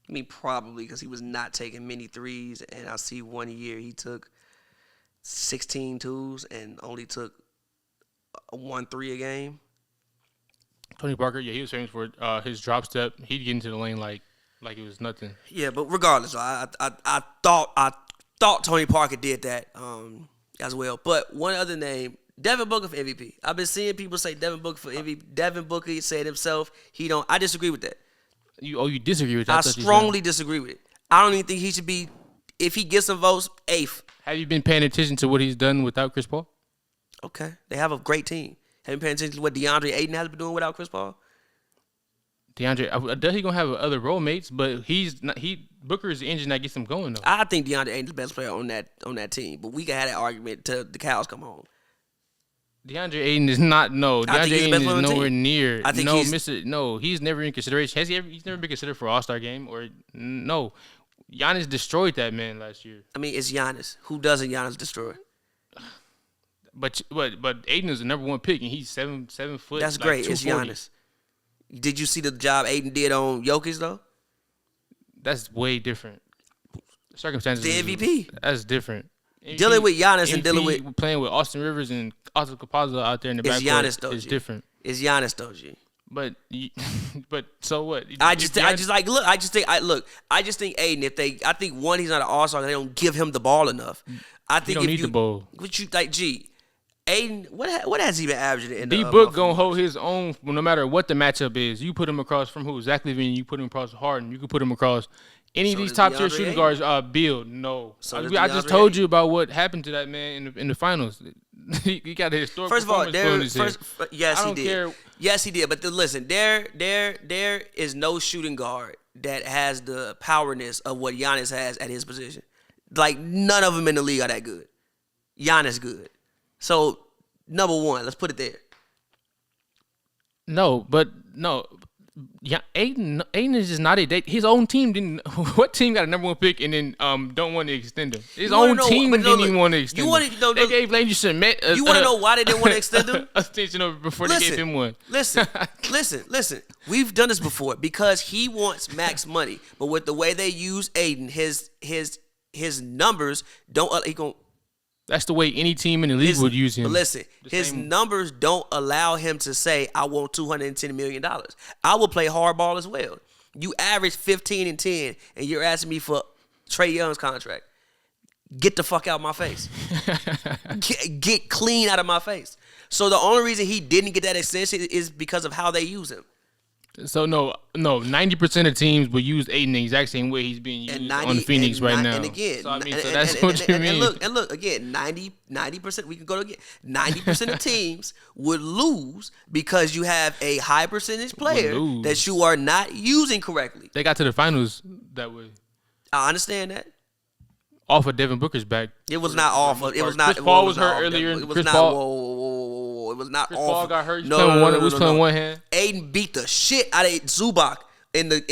I mean, probably because he was not taking many threes, and I see 1 year he took 16 twos and only took 1 3 a game. Tony Parker, yeah, he was famous for his drop step. He'd get into the lane like it was nothing. Yeah, but regardless, I thought Tony Parker did that as well. But one other name, Devin Booker for MVP. I've been seeing people say Devin Booker for MVP. Devin Booker said himself he don't. I disagree with that. You disagree with that? I strongly disagree with it. I don't even think he should be. If he gets some votes, 8th. Have you been paying attention to what he's done without Chris Paul? Okay, they have a great team. Have you been paying attention to what DeAndre Ayton has been doing without Chris Paul? DeAndre, he gonna have other role mates, but he's not. Booker is the engine that gets him going though. I think DeAndre Ayton's the best player on that team, but we can have that argument till the cows come home. DeAndre Ayton is not. No, DeAndre Ayton is nowhere near. I think no, Mr. No, he's never in consideration. Has he ever? He's never been considered for All-Star game or no. Giannis destroyed that man last year. I mean, it's Giannis. Who doesn't Giannis destroy? But Ayton is the number 1 pick, and he's 7 foot. That's like great. It's Giannis. Did you see the job Ayton did on Jokic though? That's way different. Circumstances. The MVP. That's different. Dealing with Giannis and dealing with playing with Austin Rivers and Oscar Capazza out there in the backcourt is different. It's Giannis though, G. But so what? I just think Ayton. I think one, he's not an all-star. They don't give him the ball enough. I think he don't need the ball. What you like, G? Ayton, what has he been averaging in the D-Book gonna hold his own no matter what the matchup is. You put him across from who? Zach LaVine. You put him across Harden. You could put him across any of these top tier shooting guards. Bill, no. I just told you about what happened to that man in the finals. he got a historic. First of all, yes, he did. Yes, he did. But listen, there is no shooting guard that has the powerness of what Giannis has at his position. Like none of them in the league are that good. Giannis good. So, number 1, let's put it there. No. Yeah, Ayton is just not his own team didn't. What team got a number 1 pick and then don't want to extend him? His own team didn't even want to extend him. They gave Landry Shamet. You want to know why they didn't want to extend him? Extension before they gave him one. Listen. We've done this before because he wants max money, but with the way they use Ayton, his numbers don't. He gonna. That's the way any team in the league would use him. But listen, his numbers don't allow him to say, I want $210 million. I will play hardball as well. You average 15 and 10, and you're asking me for Trae Young's contract. Get the fuck out of my face. Get clean out of my face. So the only reason he didn't get that extension is because of how they use him. So no, 90% of teams will use Ayton the exact same way he's being used on Phoenix right now. And again, so that's what you mean. And look again, 90%. We can go to again. 90% of teams would lose because you have a high percentage player that you are not using correctly. They got to the finals that way. I understand that. Off of Devin Booker's back. It was not off of. It was not. Chris Paul was hurt earlier. It was not. Whoa. It was not Chris off. Paul got hurt. He was playing one hand. Ayton beat the shit out of Zubac in the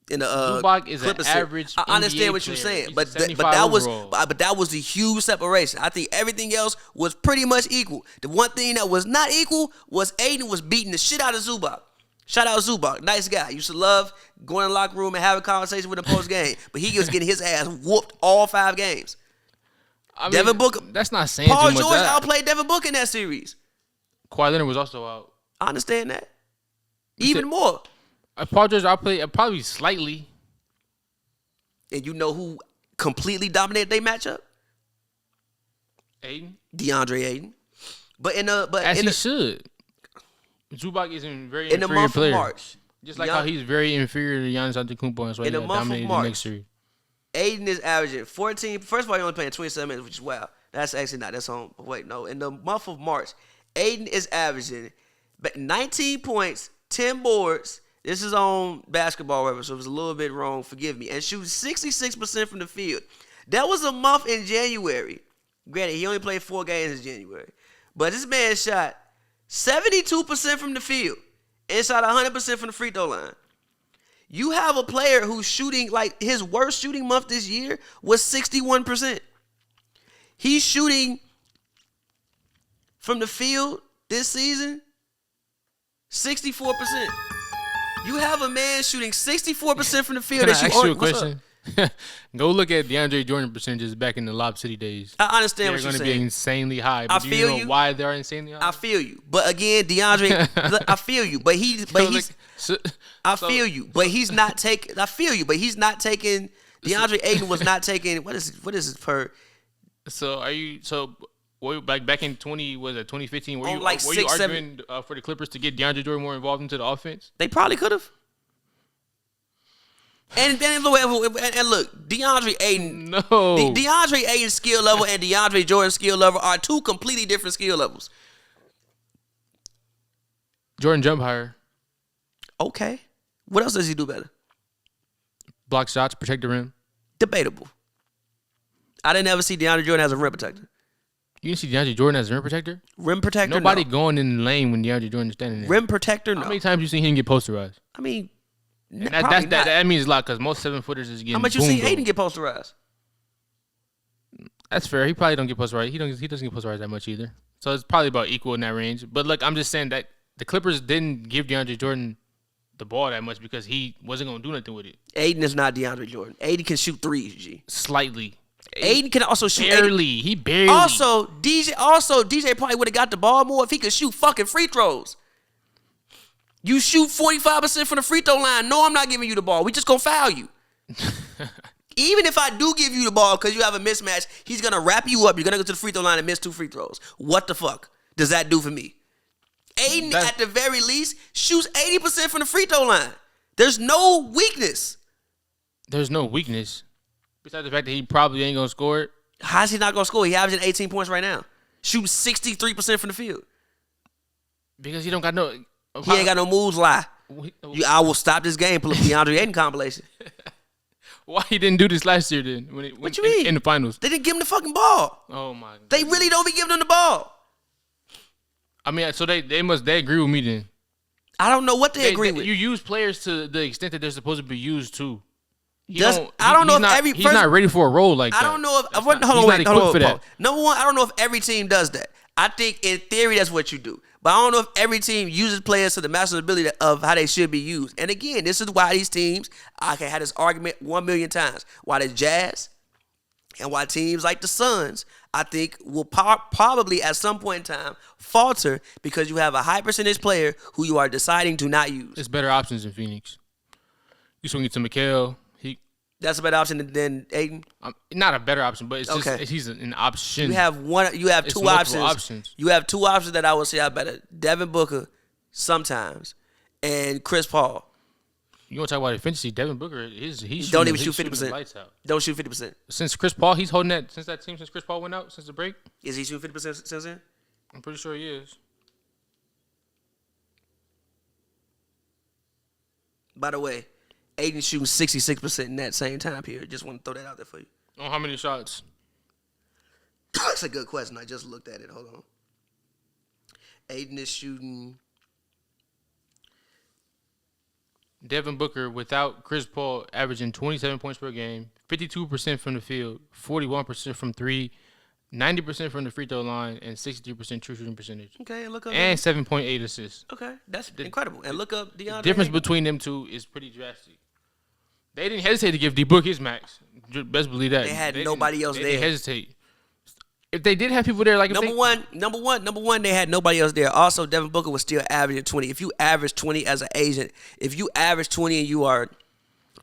Zubac is an average. I understand what you're saying, but that was the huge separation. I think everything else was pretty much equal. The one thing that was not equal was Ayton was beating the shit out of Zubac. Shout out Zubac, nice guy. Used to love going in the locker room and having a conversation with him post game, but he was getting his ass whooped all 5 games. Devin Booker. That's not saying Paul too much. George outplayed Devin Booker in that series. Kawhi Leonard was also out. I understand that. Even more. Paul George outplayed probably slightly. And you know who completely dominated their matchup? Ayton. DeAndre Ayton. He should. Zubac is a very in the inferior month player. Of March. Just like how he's very inferior to Giannis Antetokounmpo, and so he dominated the next series. Aiden is averaging 14. First of all, he only playing 27 minutes, which is wild. That's actually not. That's on. Wait, no. In the month of March, Aiden is averaging 19 points, 10 boards. This is on Basketball Reference, so it was a little bit wrong. Forgive me. And shooting 66% from the field. That was a month in January. Granted, he only played 4 games in January. But this man shot 72% from the field and shot 100% from the free throw line. You have a player who's shooting, like, his worst shooting month this year was 61%. He's shooting from the field this season 64%. You have a man shooting 64% from the field. Can I ask you a question? Go look at DeAndre Jordan percentages back in the Lob City days. I understand what you're saying. They're going to be insanely high. But I do feel you know why they're insanely high? I feel you. But again, DeAndre, I feel you. But I feel you. But he's not taking. I feel you. But he's not taking. DeAndre Ayton was not taking. What is his per? So are you? So like back in 2015? Were you like were 6, you 7 arguing for the Clippers to get DeAndre Jordan more involved into the offense? They probably could have. And then look, DeAndre Ayton. No. DeAndre Ayton's skill level and DeAndre Jordan's skill level are two completely different skill levels. Jordan jump higher. Okay. What else does he do better? Block shots, protect the rim. Debatable. I didn't ever see DeAndre Jordan as a rim protector. You didn't see DeAndre Jordan as a rim protector? Rim protector, Nobody no. going in the lane when DeAndre Jordan's standing there. Rim protector, no. How many times you seen him get posterized? I mean, And that means a lot because most 7-footers is getting. How much you see Aiden get posterized? That's fair. He probably don't get posterized. He doesn't get posterized that much either. So it's probably about equal in that range. But look, I'm just saying that the Clippers didn't give DeAndre Jordan the ball that much because he wasn't gonna do nothing with it. Aiden is not DeAndre Jordan. Aiden can shoot threes, G. Slightly. Aiden can also shoot. Barely. He barely. Also, DJ probably would have got the ball more if he could shoot fucking free throws. You shoot 45% from the free throw line. No, I'm not giving you the ball. We just gonna foul you. Even if I do give you the ball because you have a mismatch, he's gonna wrap you up. You're gonna go to the free throw line and miss 2 free throws. What the fuck does that do for me? Aiden, at the very least, shoots 80% from the free throw line. There's no weakness. There's no weakness. Besides the fact that he probably ain't gonna score it. How's he not gonna score? He averaging 18 points right now. Shooting 63% from the field. Because he don't got no. He ain't got no moves. Lie. I will stop this game. Pull up the DeAndre Ayton compilation. Why he didn't do this last year then? What you mean? In the finals. They didn't give him the fucking ball. Oh my God. They really don't be giving him the ball. I mean, so they agree with me then. I don't know what they agree with. You use players to the extent that they're supposed to be used to. He's not ready for a role like that. I don't know if he's not equipped for that. Number one, I don't know if every team does that. I think in theory that's what you do. But I don't know if every team uses players to the master's ability of how they should be used. And again, this is why these teams, I can have this argument 1 million times. Why the Jazz and why teams like the Suns, I think, will probably at some point in time falter because you have a high percentage player who you are deciding to not use. There's better options in Phoenix. You swing it to Mikal. That's a better option than Ayton? Not a better option, but it's just he's an option. You have two options. You have 2 options that I would say are better. Devin Booker sometimes and Chris Paul. You want to talk about efficiency? Devin Booker, he's don't even shoot 50%. Lights out. Don't shoot 50%. Since Chris Paul, he's holding that since Chris Paul went out since the break. Is he shooting 50% since then? I'm pretty sure he is. By the way, Aiden shooting 66% in that same time period. Just want to throw that out there for you. On how many shots? That's a good question. I just looked at it. Hold on. Aiden is shooting. Devin Booker without Chris Paul averaging 27 points per game, 52% from the field, 41% from 3, 90% from the free throw line, and 63% true shooting percentage. Okay, and look up. And 7.8 assists. Okay, that's incredible. And look up DeAndre. The difference between them two is pretty drastic. They didn't hesitate to give D-Book his max. Best believe that. They had nobody else there. They didn't hesitate. If they did have people there, like number one, they had nobody else there. Also, Devin Booker was still averaging 20. If you average 20 as an agent, if you average 20 and you are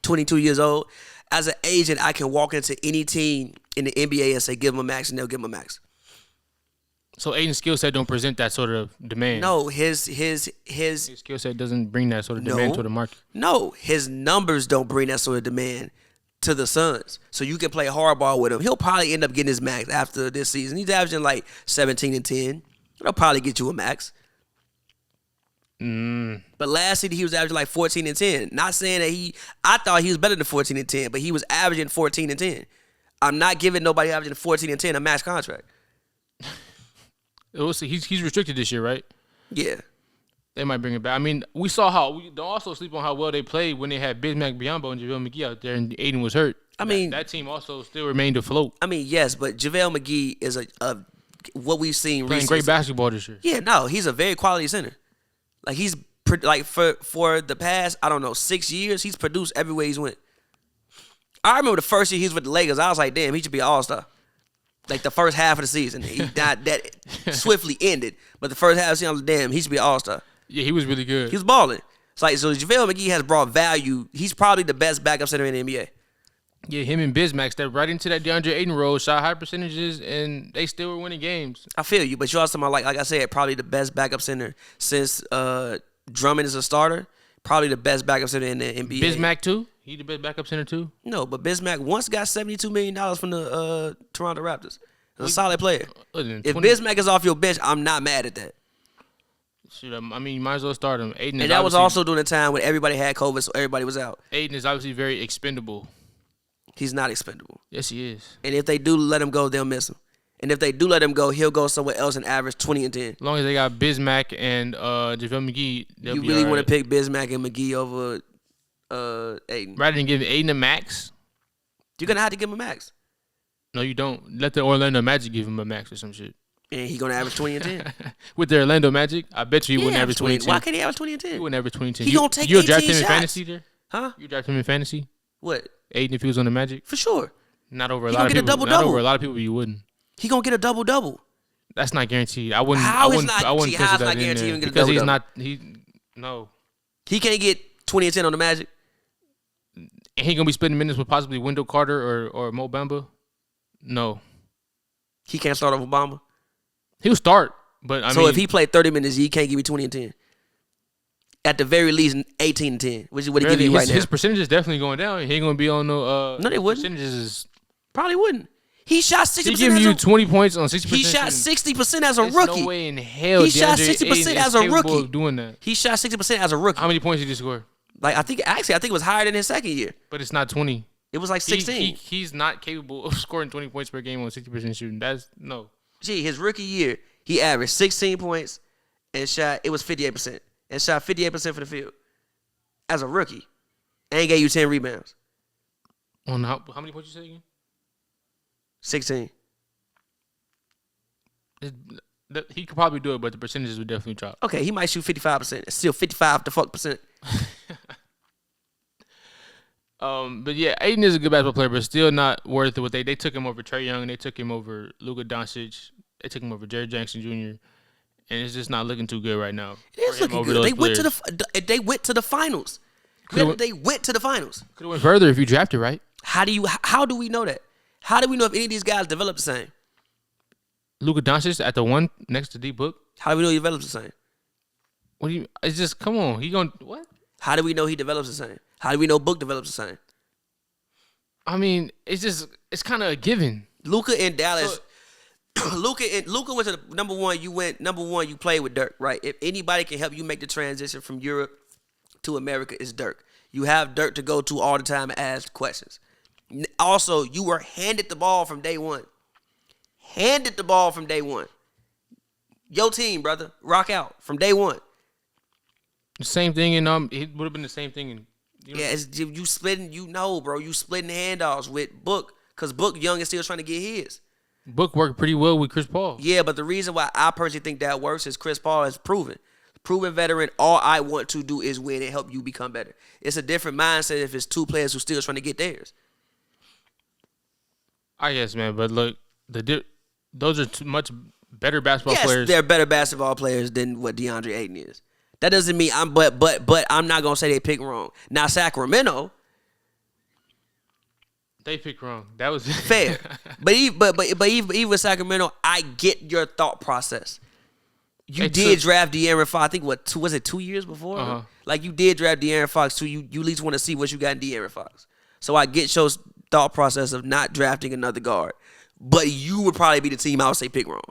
22 years old, as an agent, I can walk into any team in the NBA and say, give them a max, and they'll give them a max. So Aiden's skill set don't present that sort of demand. No, his skill set doesn't bring that sort of demand to the market. No, his numbers don't bring that sort of demand. to the Suns. So you can play hardball with him. He'll probably end up getting his max after this season. He's averaging like 17 and 10. He'll probably get you a max. But last season he was averaging like 14 and 10. Not saying that I thought he was better than 14 and 10, but he was averaging 14 and 10. I'm not giving nobody averaging 14 and 10 a max contract. He's restricted this year, right? Yeah. They might bring it back. I mean, we don't also sleep on how well they played when they had Bismack Biyombo and JaVale McGee out there and Aiden was hurt. I mean, that team also still remained afloat. I mean, yes, but JaVale McGee is a what we've seen playing recently. Great basketball this year. Yeah, no, he's a very quality center. Like he's like for the past, I don't know, 6 years, he's produced everywhere he's went. I remember the first year he was with the Lakers, I was like, damn, he should be an all-star. Like the first half of the season, that swiftly ended. But the first half of the season, I was like, damn, he should be an all-star. Yeah, he was really good. He was balling. It's like, so JaVale McGee has brought value. He's probably the best backup center in the NBA. Yeah, him and Bismack stepped right into that DeAndre Ayton role, shot high percentages, and they still were winning games. I feel you, but you also like I said, probably the best backup center since Drummond is a starter. Probably the best backup center in the NBA. Bismack too? He the best backup center too? No, but Bismack once got $72 million from the Toronto Raptors. He's a solid player. If Bismack is off your bench, I'm not mad at that. Shoot, I mean, you might as well start him. And that was also during the time when everybody had COVID, so everybody was out. Aiden is obviously very expendable. He's not expendable. Yes, he is. And if they do let him go, they'll miss him. And if they do let him go, he'll go somewhere else and average 20 and 10. As long as they got Bismack and JaVale McGee, they'll you be really all want right. to pick Bismack and McGee over Aiden. Rather than giving Aiden a max? You're going to have to give him a max. No, you don't. Let the Orlando Magic give him a max or some shit. And he's going to average 20 and 10. With the Orlando Magic, I bet you he wouldn't average 20 and 10. Why can't he average 20 and 10? He wouldn't average 20 and 10. He going to take 18 You'll draft him shots. in fantasy there? Huh? You draft him in fantasy? What? Aiden if he was on the Magic? For sure. Not over a He lot gonna of get a people. double-double. Not over a lot of people, you wouldn't. He going to get a double-double. That's not guaranteed. I wouldn't. How I is wouldn't. not- I wouldn't see, put how is that not in guaranteed there he can get a because he's double-double? not. No. He can't get 20 and 10 on the Magic. And he gonna be splitting minutes with possibly Wendell Carter or Mo Bamba. No, He can't start over Obama. he'll start. But I So mean, if he played 30 minutes, he can't give me 20 and 10. At the very least, 18 and 10, which is what he really, giving you right his now. percentage is definitely going down. He ain't gonna be on no. No, they wouldn't. Percentages is. Probably wouldn't. He shot 60%. He giving you 20 points on 60%. He shot 60% as a There's rookie. no way in hell. He shot DeAndre 60% Ayton as is a capable rookie. of doing that. He shot 60% as a rookie. How many points did he score? Like I think it was higher than his second year. But it's not 20. It was like 16. He's not capable of scoring 20 points per game on 60% shooting. That's no. Gee, his rookie year, he averaged 16 points and shot. It was 58% and shot 58% for the field as a rookie, and gave you 10 rebounds. On how many points you say again? 16. He could probably do it, but the percentages would definitely drop. Okay, he might shoot 55%. It's still 55 the fuck percent. But yeah, Aiden is a good basketball player, but still not worth it. What they took him over Trae Young, they took him over Luka Doncic, they took him over Jared Jackson Jr., and it's just not looking too good right now. It is looking good. They went to the finals. They went to the finals. Could have went further if you drafted right. How do we know that? How do we know if any of these guys develop the same? Luka Doncic at the one next to D Book. How do we know he develops the same? What do you? It's just come on. He gonna what? How do we know he develops the same? How do we know Book develops the same? I mean, it's kind of a given. Luka in Dallas. Luka went to the number one. You played with Dirk, right? If anybody can help you make the transition from Europe to America, it's Dirk. You have Dirk to go to all the time and ask questions. Also, you were handed the ball from day one. Handed the ball from day one. Your team, brother, rock out from day one. The same thing in it would have been the same thing in. You splitting, bro. You splitting handoffs with Book because Book young and still trying to get his. Book worked pretty well with Chris Paul. Yeah, but the reason why I personally think that works is Chris Paul has proven veteran. All I want to do is win and help you become better. It's a different mindset if it's two players who still trying to get theirs. I guess, man, but look, those are two much better basketball players. They're better basketball players than what DeAndre Ayton is. That doesn't mean but I'm not gonna say they pick wrong. Now Sacramento, they picked wrong. That was fair, but even with Sacramento, I get your thought process. You did draft De'Aaron Fox. I think was it 2 years before? Uh-huh. Like you did draft De'Aaron Fox too. You at least want to see what you got in De'Aaron Fox. So I get thought process of not drafting another guard. But you would probably be the team I would say pick wrong.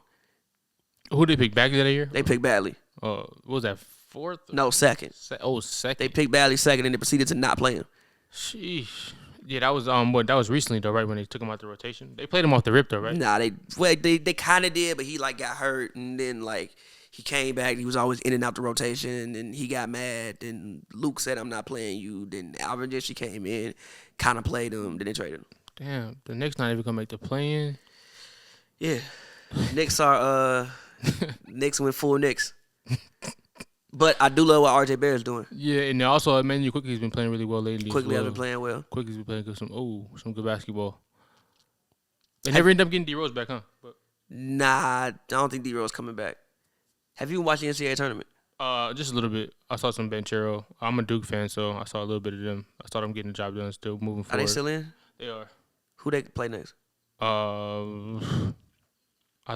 Who did they pick Bagley that year? They picked badly. What was that, fourth? No, second. Second. They picked badly second, and they proceeded to not play him. Sheesh. Yeah, that was recently though, right when they took him out the rotation. They played him off the rip though, right? Nah, they kind of did, but he like got hurt, and then like he came back. He was always in and out the rotation, and he got mad. Then Luke said, "I'm not playing you." Then Alvin Gentry came in, kind of played him, then they traded him. Damn, the Knicks not even gonna make the play-in. Yeah, Knicks are Knicks went full Knicks. But I do love what RJ Barrett's doing. Yeah, and also Emmanuel Quickly's been playing really well lately. Quickly as well. has been playing well. Quickly's been playing some good basketball. They never ended up getting D Rose back, huh? But, Nah, I don't think D Rose coming back. Have you been watching the Ncaa Tournament? just a little bit. I saw some Banchero. I'm a Duke fan, so I saw a little bit of them. I saw them getting the job done, still moving forward. Are they still in? They are. Who they play next? I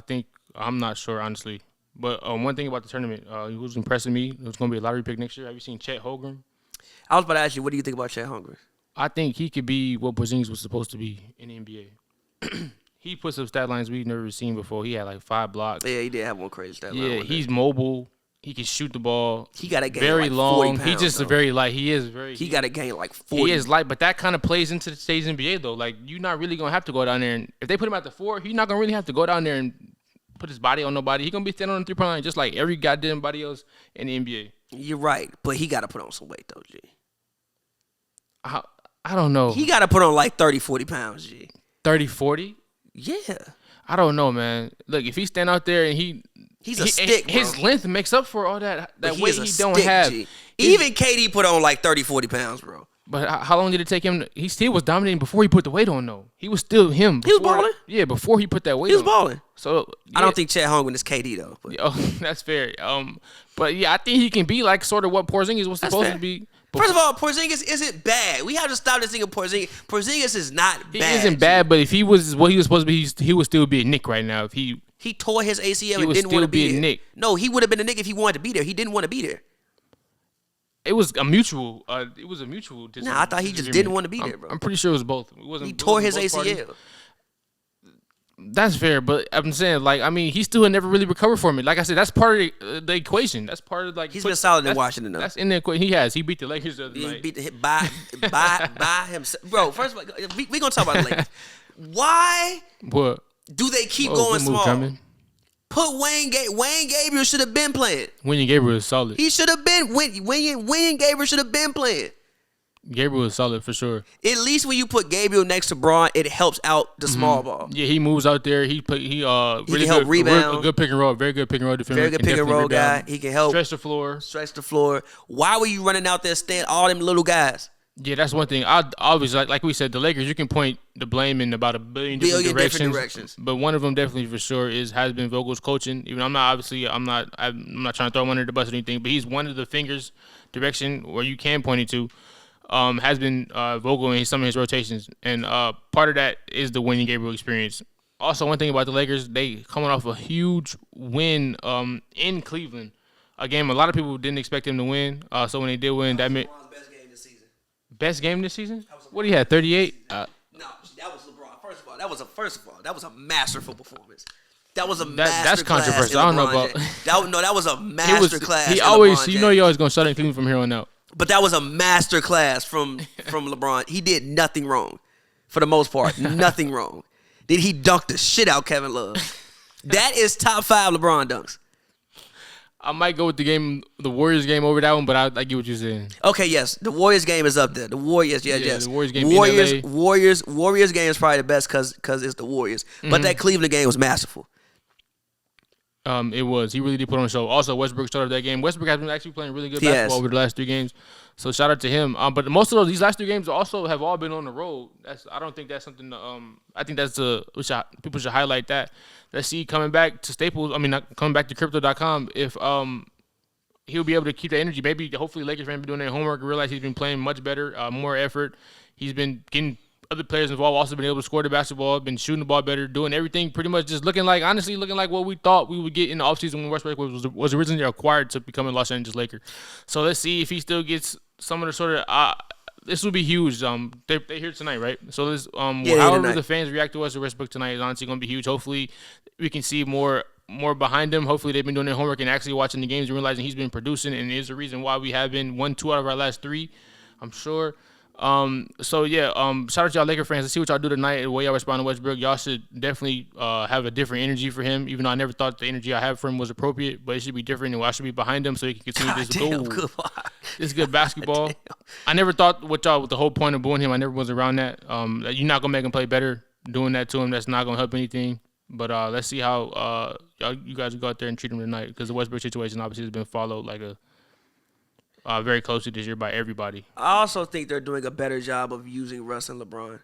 think I'm not sure honestly, but one thing about the tournament, who's impressing me, it was going to be a lottery pick next year. Have you seen Chet Holmgren? I was about to ask you, what do you think about Chet Holmgren? I think he could be what Porzingis was supposed to be in the NBA. He put some stat lines we've never seen before. He had like 5 blocks. Yeah, he did have one crazy stat line. Yeah, he's mobile. He can shoot the ball. He got to gain very like long. 40 pounds, He's just though. a very light. He is very. He got to gain like 40. He is light, but that kind of plays into today's NBA though. Like you're not really gonna have to go down there, and if they put him at the 4, he's not gonna really have to go down there and put his body on nobody. He's gonna be standing on the 3-point line just like every goddamn body else in the NBA. You're right, but he got to put on some weight though, G. I don't know. He got to put on like 30, 40 pounds, G. 30, 40? Yeah. I don't know, man. Look, if he stand out there and he's a stick, bro. His length makes up for all that weight he don't stick, have. G. Even KD put on like 30, 40 pounds, bro. But how long did it take him? He still was dominating before he put the weight on, though. He was still him. He was balling? Yeah, before he put that weight on. He was balling. So yeah. I don't think Chet Holmgren is KD, though. But. Oh, that's fair. But yeah, I think he can be like sort of what Porzingis was supposed to be. First of all, Porzingis isn't bad. We have to stop this thing of Porzingis. Porzingis is not bad. He isn't bad, but if he was what he was supposed to be, he would still be a Knick right now. If he tore his ACL and would didn't want to still be be a there. Knick. No, he would have been a Knick if he wanted to be there. He didn't want to be there. It was a mutual. It was a mutual. Nah, I thought he just didn't want to be there, bro. I'm pretty sure it was both. It wasn't. He tore his both ACL. parties. That's fair, but I'm saying, like, I mean, he still never really recovered from it. Like I said, that's part of the equation. That's part of like. He's been solid in Washington, though. That's in the equation. He has. He beat the Lakers the other He night. beat the hit by himself, bro. First of all, we gonna talk about the Lakers. Why What? do they keep Oh, going good move, small? Drummond. Put Wayne Gabriel should have been playing. William Gabriel is solid. He should have been. Wayne Gabriel should have been playing. Gabriel is solid for sure. At least when you put Gabriel next to Braun, it helps out the small ball. Yeah, he moves out there. He really can help rebound. Good pick and roll. Very good pick and roll defender. Very good Can pick and definitely roll guy. rebound. He can help Stretch the floor. stretch the floor. Why were you running out there stand all them little guys? Yeah, that's one thing. I always like we said, the Lakers. You can point the blame in about a billion different directions. But one of them definitely for sure has been Vogel's coaching. Even I'm not trying to throw him under the bus or anything, but he's one of the fingers direction where you can point it to. Has been Vogel in some of his rotations, and part of that is the winning Gabriel experience. Also, one thing about the Lakers, they coming off a huge win in Cleveland, a game a lot of people didn't expect them to win. So when they did win, that meant best game this season. What he had 38. No, that was LeBron. First of all, that was a masterful performance. That was a That's masterclass. controversial. I don't know about that was a masterclass. He in always, LeBron you James. know, he always gonna shut in Cleveland from here on out. But that was a masterclass from LeBron. He did nothing wrong, for the most part. Nothing wrong. Did he dunk the shit out Kevin Love? That is top 5 LeBron dunks. I might go with the Warriors game over that one, but I get what you're saying. Okay, yes, the Warriors game is up there. The Warriors, yes. The Warriors game in LA. Warriors game is probably the best because it's the Warriors. But that Cleveland game was masterful. It was. He really did put on a show. Also, Westbrook started that game. Westbrook has been actually playing really good basketball over the last 3 games. So shout out to him. But most of these last 3 games also have all been on the road. I don't think that's something. I think that's people should highlight that. Let's see coming back to Staples. I mean, not coming back to Crypto.com. If he'll be able to keep that energy. Maybe hopefully Lakers fans been doing their homework and realize he's been playing much better, more effort. He's been getting other players involved, also been able to score the basketball, been shooting the ball better, doing everything pretty much just looking like what we thought we would get in the offseason when Westbrook was originally acquired to become a Los Angeles Laker. So let's see if he still gets some of the sort of this will be huge. They're here tonight, right? So this Yeah, however tonight. the fans react to us at Westbrook tonight is honestly going to be huge. Hopefully, we can see more behind them. Hopefully, they've been doing their homework and actually watching the games and realizing he's been producing, and is the reason why we have been 1-2 out of our last 3. I'm sure. So yeah, shout out to y'all Laker fans. Let's see what y'all do tonight. The way y'all respond to Westbrook, y'all should definitely have a different energy for him. Even though I never thought the energy I have for him was appropriate, but it should be different, and I should be behind him so he can continue this good basketball. I never thought with the whole point of booing him, I never was around that. That you're not gonna make him play better doing that to him. That's not gonna help anything. But let's see how you guys go out there and treat him tonight, because the Westbrook situation obviously has been followed like very closely this year by everybody. I also think they're doing a better job of using Russ and LeBron.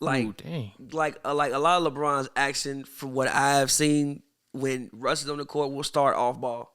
Like, Ooh, dang. like a lot of LeBron's action, from what I have seen, when Russ is on the court, will start off ball.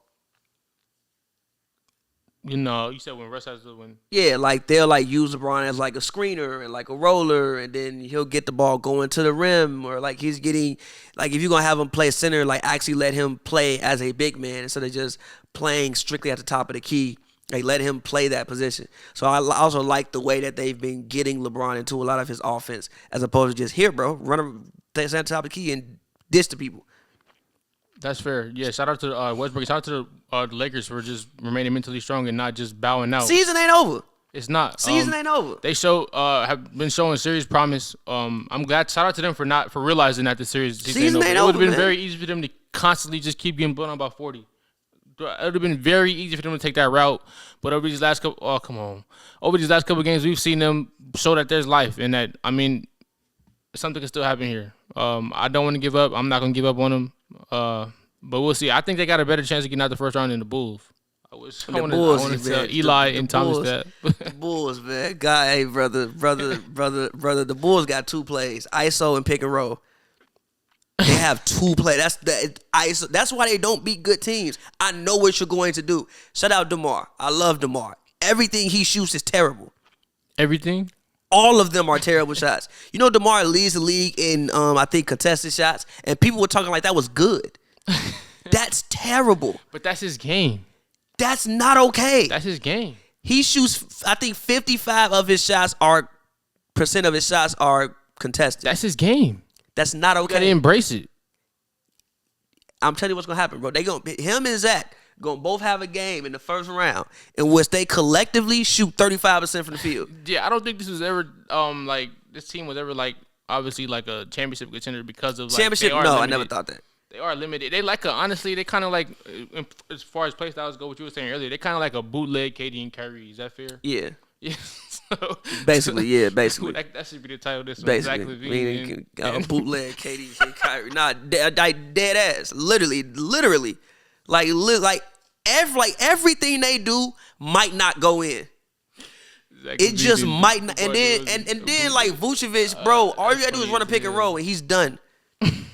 You know, you said when Russ has to win. Yeah, like they'll like use LeBron as like a screener and like a roller, and then he'll get the ball going to the rim, or like he's getting, like if you're gonna have him play center, like actually let him play as a big man instead of just playing strictly at the top of the key. Like, let him play that position. So I also like the way that they've been getting LeBron into a lot of his offense, as opposed to just, here, bro, run him, stand at the top of the key and dish to people. That's fair. Yeah, shout out to Westbrook. Shout out to the Lakers for just remaining mentally strong and not just bowing out. Season ain't over. It's not. Season ain't over. They have been showing serious promise. I'm glad. Shout out to them for realizing that the series season ain't over. It would over, have been man. very easy for them to constantly just keep getting blown out by 40. It would have been very easy for them to take that route. But over these last couple, over these last couple games, we've seen them show that there's life, and that, I mean, something can still happen here. I don't want to give up. I'm not going to give up on them. But we'll see. I think they got a better chance of getting out the first round than the Bulls. I want to tell Eli and Thomas that. The Bulls, man. God, hey, brother. The Bulls got 2 plays, ISO and pick and roll. They have 2 plays. That's why they don't beat good teams. I know what you're going to do. Shout out Demar. I love Demar. Everything he shoots is terrible. Everything? All of them are terrible shots. You know, DeMar leads the league in, I think, contested shots, and people were talking like that was good. That's terrible. But that's his game. That's not okay. That's his game. He shoots, I think, 55% of his shots are contested. That's his game. That's not okay. You gotta embrace it. I'm telling you what's gonna happen, bro. Him and Zach gonna both have a game in the first round in which they collectively shoot 35% from the field. Yeah, I don't think this was ever this team was ever obviously a championship contender because of championship. No, limited. I never thought that. They are limited. They honestly, they kind of as far as play styles go, what you were saying earlier, they kind of like a bootleg KD and Kyrie. Is that fair? Yeah. Yeah. So, basically. That should be the title of this one. Basically. Bootleg KD and Kyrie. Nah, dead ass. Literally. Like everything they do might not go in. It just might not. And then like Vucevic, bro, all you gotta do is run a pick and roll and he's done. I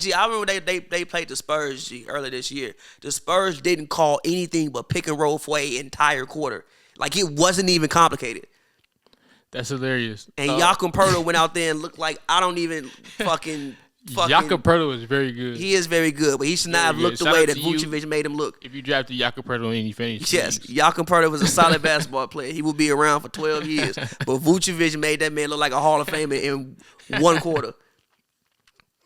remember they played the Spurs earlier this year. The Spurs didn't call anything but pick and roll for an entire quarter. Like, it wasn't even complicated. That's hilarious. And Jakob Poeltl went out there and looked like I don't even fucking. Jakob Poeltl is very good. He is very good, but he should not have looked the way that Vucevic made him look. If you drafted Jakob Poeltl in any fantasy yes, teams. Jakob Poeltl was a solid basketball player. He would be around for 12 years. But Vucevic made that man look like a Hall of Famer in 1 quarter.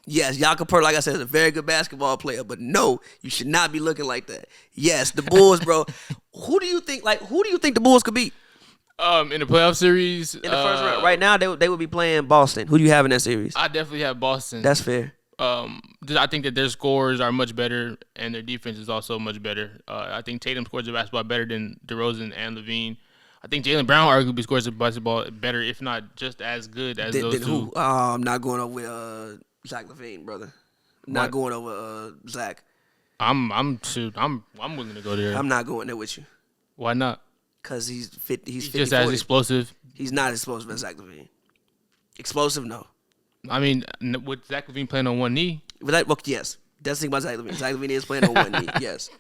Yes, Jakob Poeltl, like I said, is a very good basketball player, but no, you should not be looking like that. Yes, the Bulls, bro. Who do you think the Bulls could beat? In the playoff series, in the first round, right now they would be playing Boston. Who do you have in that series? I definitely have Boston. That's fair. I think that their scores are much better and their defense is also much better. I think Tatum scores the basketball better than DeRozan and Levine. I think Jaylen Brown arguably scores the basketball better, if not just as good as those two. Who? I'm not going over with Zach LaVine, brother. Not going over Zach. I'm willing to go there. I'm not going there with you. Why not? Because he's 50. He's just as explosive. He's not explosive as Zach LaVine. Explosive, no. I mean, with Zach LaVine playing on one knee. Yes. That's the thing about Zach LaVine. Zach LaVine is playing on one knee. Yes.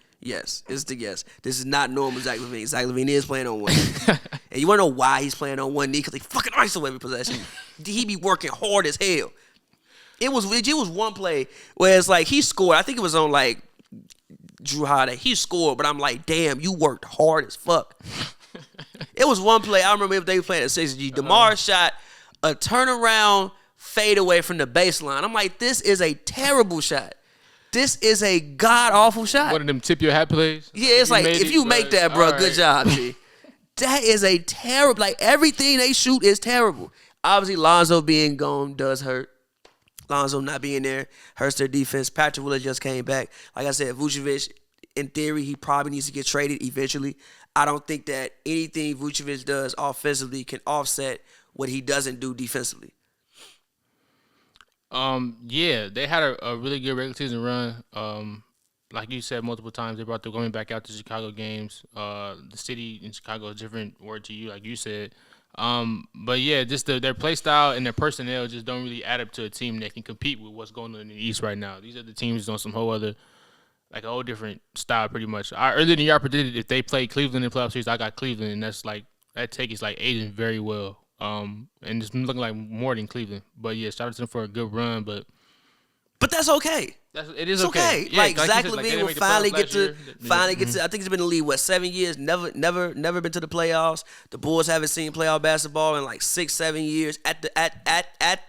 It's the yes. This is not normal Zach LaVine. Zach LaVine is playing on one knee. And you want to know why he's playing on one knee? Because they fucking ISO every possession. He be working hard as hell. It was one play where it's like he scored. I think it was on Drew Holiday. He scored, but I'm like, damn, you worked hard as fuck. It was one play. I remember if they were playing at 6G. Demar shot a turnaround fade away from the baseline. I'm like, this is a terrible shot. This is a god-awful shot. One of them tip your hat plays? Yeah, it's like, if you make that, bro, good job, G. That is a terrible, like, everything they shoot is terrible. Obviously, Lonzo being gone does hurt. Lonzo not being there hurts their defense. Patrick Willis just came back. Like I said, Vucevic, in theory, he probably needs to get traded eventually. I don't think that anything Vucevic does offensively can offset what he doesn't do defensively. Yeah, they had a really good regular season run. Like you said multiple times, they brought the women back out to Chicago games. The city in Chicago is a different word to you, like you said. But yeah, just their play style and their personnel just don't really add up to a team that can compete with what's going on in the East right now. These are the teams on some whole other, like a whole different style pretty much. Earlier in the year I predicted if they play Cleveland in the playoff series, I got Cleveland, and that's like, that take is like aging very well. And it's looking like more than Cleveland. But yeah, shout out to them for a good run, but that's okay. It is it's okay. Yeah, like Zach said, LaVine will finally get to I think he's been in the league 7 years. Never been to the playoffs. The Bulls haven't seen playoff basketball in like 6-7 years. At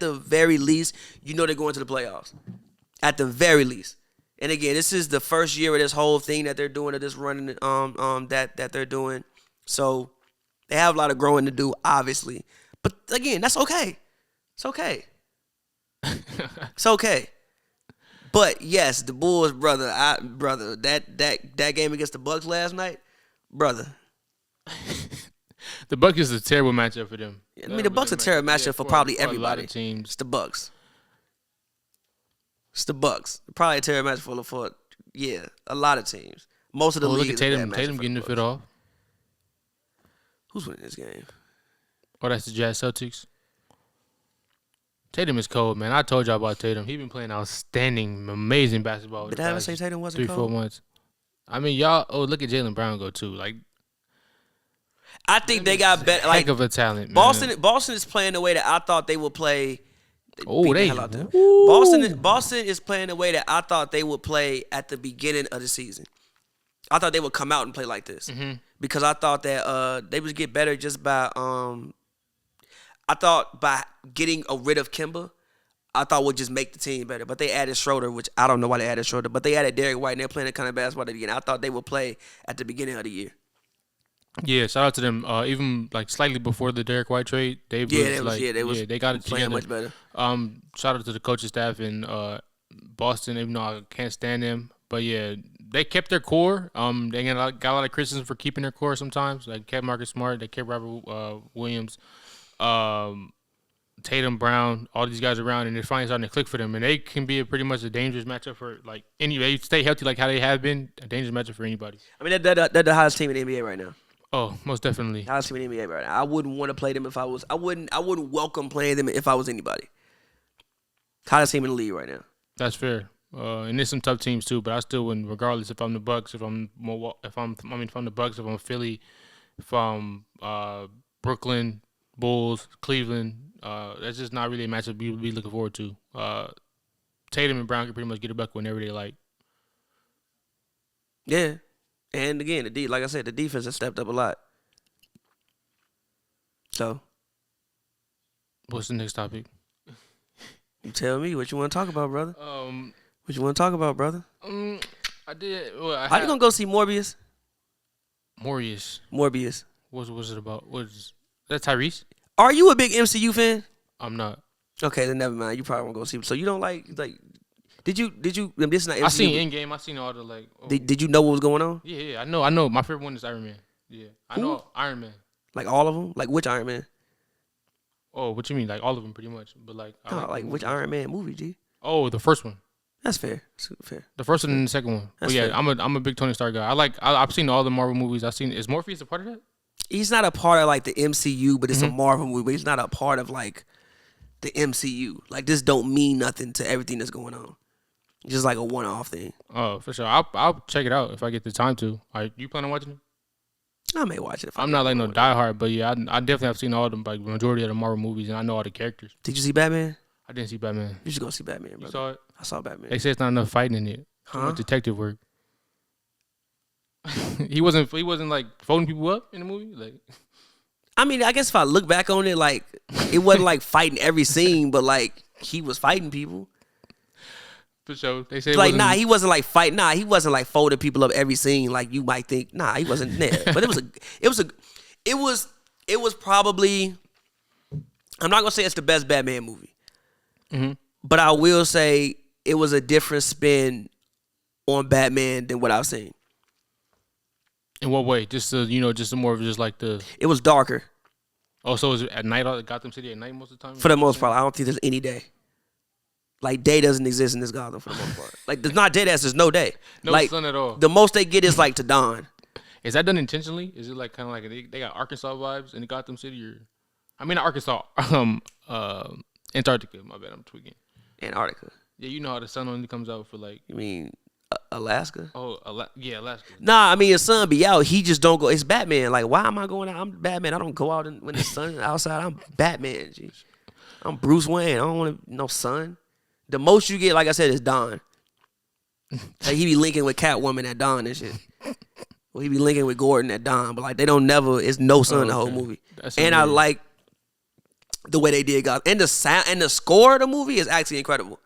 the very least, you know they're going to the playoffs. At the very least. And again, this is the first year of this whole thing that they're doing, of this running that they're doing. So they have a lot of growing to do, obviously. But again, that's okay. It's okay. It's okay. But yes, the Bulls, brother, that game against the Bucks last night, brother. The Bucks is a terrible matchup for them. I mean, the Bucks are a terrible matchup for probably everybody. A lot of teams. It's the Bucks. It's the Bucks. Probably a terrible matchup for a lot of teams. Most of the league. Look at Tatum. Tatum getting the fit off. Who's winning this game? Oh, that's the Jazz Celtics. Tatum is cold, man. I told y'all about Tatum. He been playing outstanding, amazing basketball. Did I ever say Tatum wasn't 3-4 cold? months. I mean, y'all. Oh, look at Jaylen Brown go too. Like, I think they got better. Like, heck of a talent, man. Boston is playing the way that I thought they would play. Boston is playing the way that I thought they would play at the beginning of the season. I thought they would come out and play like this because I thought that they would get better just by I thought by getting rid of Kemba, I thought would just make the team better. But they added Schroeder, which I don't know why they added Schroeder, but they added Derek White, and they're playing the kind of basketball again. I thought they would play at the beginning of the year. Yeah, shout out to them. Even like slightly before the Derek White trade, they got it playing together. Much better. Shout out to the coaching staff in Boston, even though I can't stand them. But yeah, they kept their core. They got a lot of criticism for keeping their core sometimes. Like kept Marcus Smart, they kept Robert Williams, Tatum, Brown, all these guys around, and they're finally starting to click for them. And they can be pretty much a dangerous matchup for like they stay healthy like how they have been. A dangerous matchup for anybody. I mean, they're the highest team in the NBA right now. Oh, most definitely. Highest team in the NBA right now. I wouldn't want to play them if I was. I wouldn't welcome playing them if I was anybody. Highest team in the league right now. That's fair. And there's some tough teams too, but I still wouldn't, regardless if I'm the Bucks, if I'm the Bucks, if I'm Philly, if I'm Brooklyn, Bulls, Cleveland. That's just not really a matchup we would be looking forward to. Tatum and Brown can pretty much get a buck whenever they like. Yeah. And again, like I said, the defense has stepped up a lot. So, what's the next topic? You tell me what you want to talk about, brother. What you want to talk about, brother? I did. How you gonna go see Morbius? Morbius. What's it about? What's that? Tyrese? Are you a big MCU fan? I'm not. Okay, then never mind. You probably won't go see. So you don't like? Did you? This is not MCU. I seen Endgame. I seen all the like. Oh. Did you know what was going on? Yeah. I know. My favorite one is Iron Man. Yeah, I know Iron Man. Like all of them? Like which Iron Man? Oh, what you mean? Like all of them, pretty much. But like, like which Iron Man movie, G? Oh, the first one. That's fair. Super fair. The first one and the second one. But yeah, fair. I'm a big Tony Stark guy. I've seen all the Marvel movies. Is Morpheus a part of that? He's not a part of like the MCU, but it's a Marvel movie. But he's not a part of like the MCU. Like this don't mean nothing to everything that's going on. It's just like a one-off thing. Oh, for sure. I'll check it out if I get the time to. You plan on watching it? I may watch it. I'm not like no diehard, but yeah, I definitely have seen all them, like majority of the Marvel movies, and I know all the characters. Did you see Batman? I didn't see Batman. You should go see Batman, bro. You saw it? I saw Batman. They say it's not enough fighting in it. Huh? Detective work. he wasn't like folding people up in the movie. Like I mean, I guess if I look back on it, like it wasn't like fighting every scene, but like he was fighting people. For sure. They say Like, he wasn't like fighting. Nah, he wasn't like folding people up every scene like you might think. Nah, he wasn't there. But it was probably. I'm not gonna say it's the best Batman movie, but I will say it was a different spin on Batman than what I've seen. In what way? Just just more of just like the. It was darker. Oh, so is it at night? Gotham City at night most of the time? For the most part, I don't think there's any day. Like, day doesn't exist in this Gotham for the most part. Like, there's not day, there's no day. No like, sun at all. The most they get is like to dawn. Is that done intentionally? Is it like kind of like they got Arkansas vibes in Gotham City, or I mean Arkansas, Antarctica. My bad, I'm tweaking. Antarctica. Yeah, you know how the sun only comes out for like. You mean Alaska? Oh, yeah, Alaska. Nah, I mean the sun be out. He just don't go. It's Batman. Like, why am I going out? I'm Batman. I don't go out when the sun is outside. I'm Batman. G. I'm Bruce Wayne. I don't want no sun. The most you get, like I said, is dawn. Like he be linking with Catwoman at dawn and shit. Well, he be linking with Gordon at dawn, but like they don't never. It's no sun the whole movie. And I like the way they did God. And the sound and the score of the movie is actually incredible.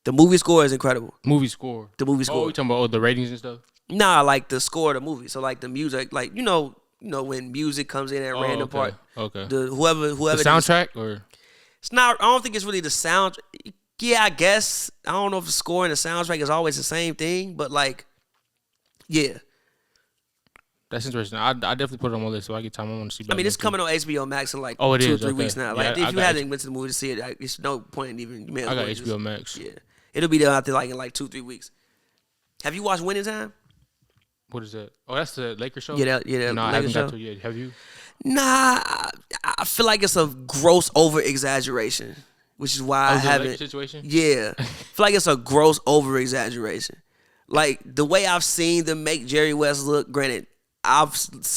The movie score is incredible. Movie score. The movie score. Oh, you talking about the ratings and stuff? Nah, like the score of the movie. So like the music, like you know when music comes in at random part. Okay. Whoever. The soundtrack or. It's not. I don't think it's really the sound. Yeah, I guess. I don't know if the score and the soundtrack is always the same thing, but like, yeah. That's interesting. I definitely put it on my list so I get time. I want to see. I mean, it's coming on HBO Max in like 2 or 3 weeks now. Like, if you haven't went to the movie to see it, it's no point in even. I got HBO Max. Yeah, it'll be there out there like in like 2-3 weeks. Have you watched Winning Time? What is that? Oh, that's the Lakers show. Yeah, No, I haven't got to it yet. Have you? Nah, I feel like it's a gross over exaggeration, which is why I haven't. Situation? Yeah, I feel like it's a gross over exaggeration. Like the way I've seen them make Jerry West look. Granted, I've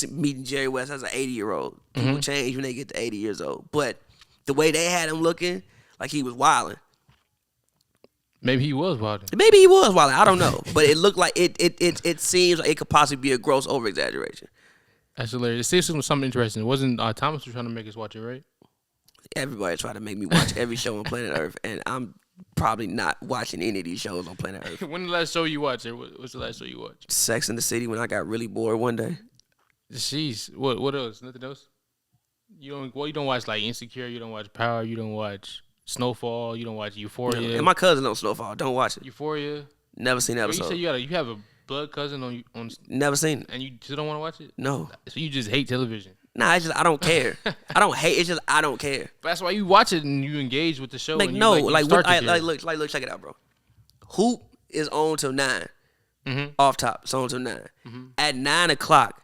meeting Jerry West as an 80-year-old. People change when they get to 80 years old, but the way they had him looking, like he was wilding. Maybe he was wilding. Maybe he was wilding. I don't know, but it looked like it seems like it could possibly be a gross over exaggeration. That's hilarious. It seems something interesting. Wasn't Thomas was trying to make us watch it, right? Everybody tried to make me watch every show on planet Earth, and I'm probably not watching any of these shows on planet Earth. When the last show you watched? What's the last show you watched? Sex and the City when I got really bored one day. Jeez. What else? Nothing else? You don't watch like Insecure, you don't watch Power, you don't watch Snowfall, you don't watch Euphoria. No. And my cousin knows Snowfall. Don't watch it. Euphoria? Never seen that episode. You say you have a blood cousin on Never seen it. And you still don't want to watch it? No. So you just hate television? Nah, it's just I don't care. I don't hate. It's just I don't care. But that's why you watch it and you engage with the show. Like and no, look, look, check it out, bro. Hoop is on till 9. Off top, it's on till 9. At 9 o'clock,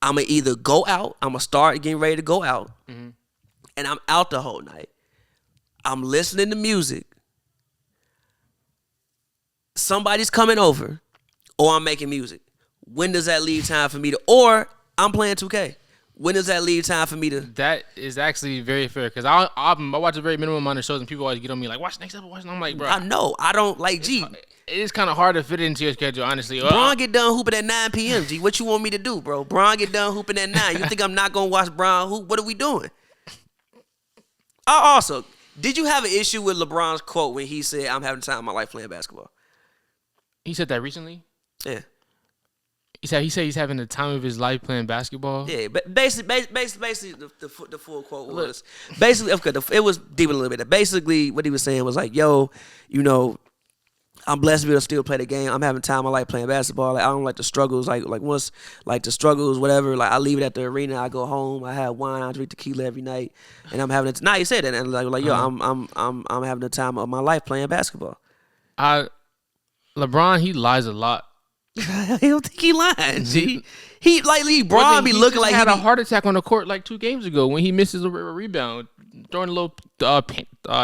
I'ma either go out. I'ma start getting ready to go out, and I'm out the whole night. I'm listening to music. Somebody's coming over, or I'm making music. When does that leave time for me to? Or I'm playing 2K. When does that leave time for me to? That is actually very fair because I watch a very minimum amount of shows and people always get on me like, watch next episode, watch. And I'm like, bro. I know. I don't like G. It is kind of hard to fit into your schedule, honestly. Bron get done hooping at 9 p.m. G. What you want me to do, bro? Bron get done hooping at 9. You think I'm not gonna watch Bron hoop? What are we doing? Also, did you have an issue with LeBron's quote when he said, "I'm having time of my life playing basketball"? He said that recently. Yeah. He said he's having the time of his life playing basketball. Yeah, but basically, the full quote was basically it was deep a little bit. Basically, what he was saying was like, "Yo, I'm blessed to be able to still play the game. I'm having time of my life playing basketball. Like I don't like the struggles. Like once like the struggles, whatever. Like I leave it at the arena. I go home. I have wine. I drink tequila every night, and I'm having it. Nah, he said that, and like yo, I'm having the time of my life playing basketball. LeBron, he lies a lot. I don't think he lying. G. He like LeBron be looking like he had a heart attack on the court like 2 games ago when he misses a rebound, throwing a little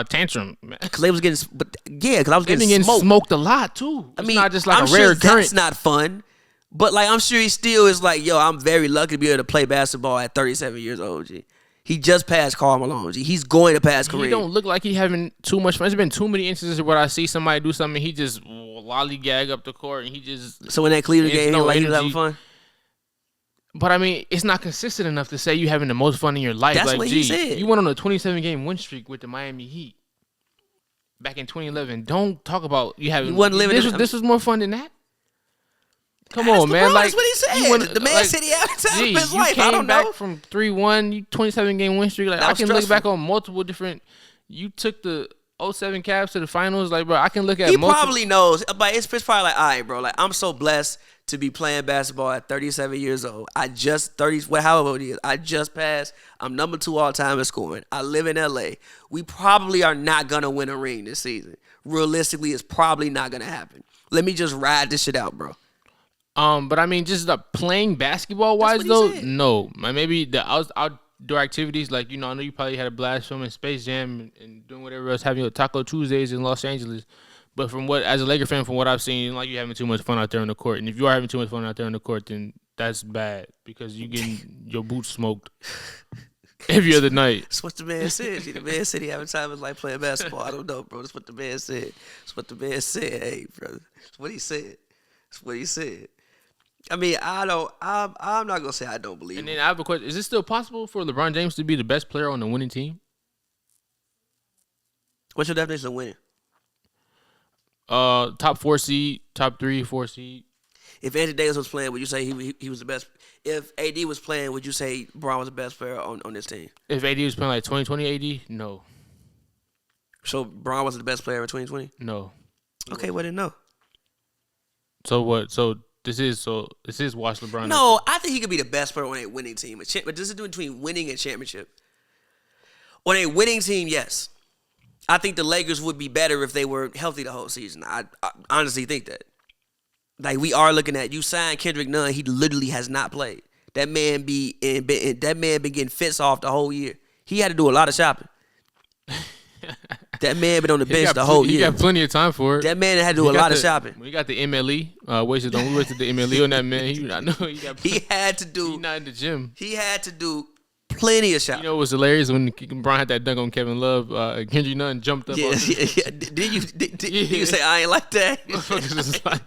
tantrum. Because they was getting, because I was getting smoked a lot too. I mean, not just like I'm a rare sure occurrence. That's not fun, but like I'm sure he still is like, yo, I'm very lucky to be able to play basketball at 37 years old. G. He just passed Karl Malone. G. He's going to pass Kareem. He don't look like he having too much fun. There's been too many instances where I see somebody do something, he just lollygag up the court, and he just. So in that Cleveland game, he was having fun. But I mean, it's not consistent enough to say you having the most fun in your life. That's like, what he said. You went on a 27-game win streak with the Miami Heat back in 2011. Don't talk about you having. You wasn't living. This was more fun than that. Come That's on, man. LeBron, Like that's what he said. The man said he had a time of his life. I don't came back know. from 3-1, you 27-game win streak. Like That I was can look stressful. back on multiple different. You took the 07 Cavs to the finals. Like, bro, I can look at. He multiple, probably knows, but it's probably like, all right, bro. Like, I'm so blessed to be playing basketball at 37 years old. I just 30, however old it is. I just passed. I'm number 2 all time in scoring. I live in LA. We probably are not gonna win a ring this season. Realistically, it's probably not gonna happen. Let me just ride this shit out, bro. But I mean, just playing basketball wise That's what though, he said. no. Maybe the outdoor activities, like I know you probably had a blast filming Space Jam and doing whatever else, having your Taco Tuesdays in Los Angeles. But as a Laker fan, from what I've seen, like you having too much fun out there on the court. And if you are having too much fun out there on the court, then that's bad because you getting your boots smoked every other night. That's what the man said. The man said he having time is like playing basketball. I don't know, bro. That's what the man said. That's what the man said. Hey, brother. That's what he said. That's what he said. I mean, I'm not gonna say I don't believe And him. then I have a question: is it still possible for LeBron James to be the best player on the winning team? What's your definition of winning? Top 4 seed, top 3, 4 seed. If Anthony Davis was playing, would you say he was the best? If AD was playing, would you say Braun was the best player on this team? If AD was playing like 2020 AD, no, So Braun wasn't the best player in 2020? no. Okay, well then no. So what? So this is watch LeBron. No, I think he could be the best player on a winning team. But this is between winning and championship. On a winning team, yes. I think the Lakers would be better if they were healthy the whole season. I honestly think that. Like, we are looking at, you signed Kendrick Nunn, he literally has not played. That man been getting fits off the whole year. He had to do a lot of shopping. That man been on the bench the whole He year. got plenty of time for it. That man had to do a lot of shopping. We got the MLE. We wasted the MLE on that man. I know he got. He had to He do. not in the gym. He had to do plenty of shopping. You know what's hilarious when Brian had that dunk on Kevin Love? Kendrick Nunn jumped up. Yeah. Did you say I ain't like that? Motherfuckers was like,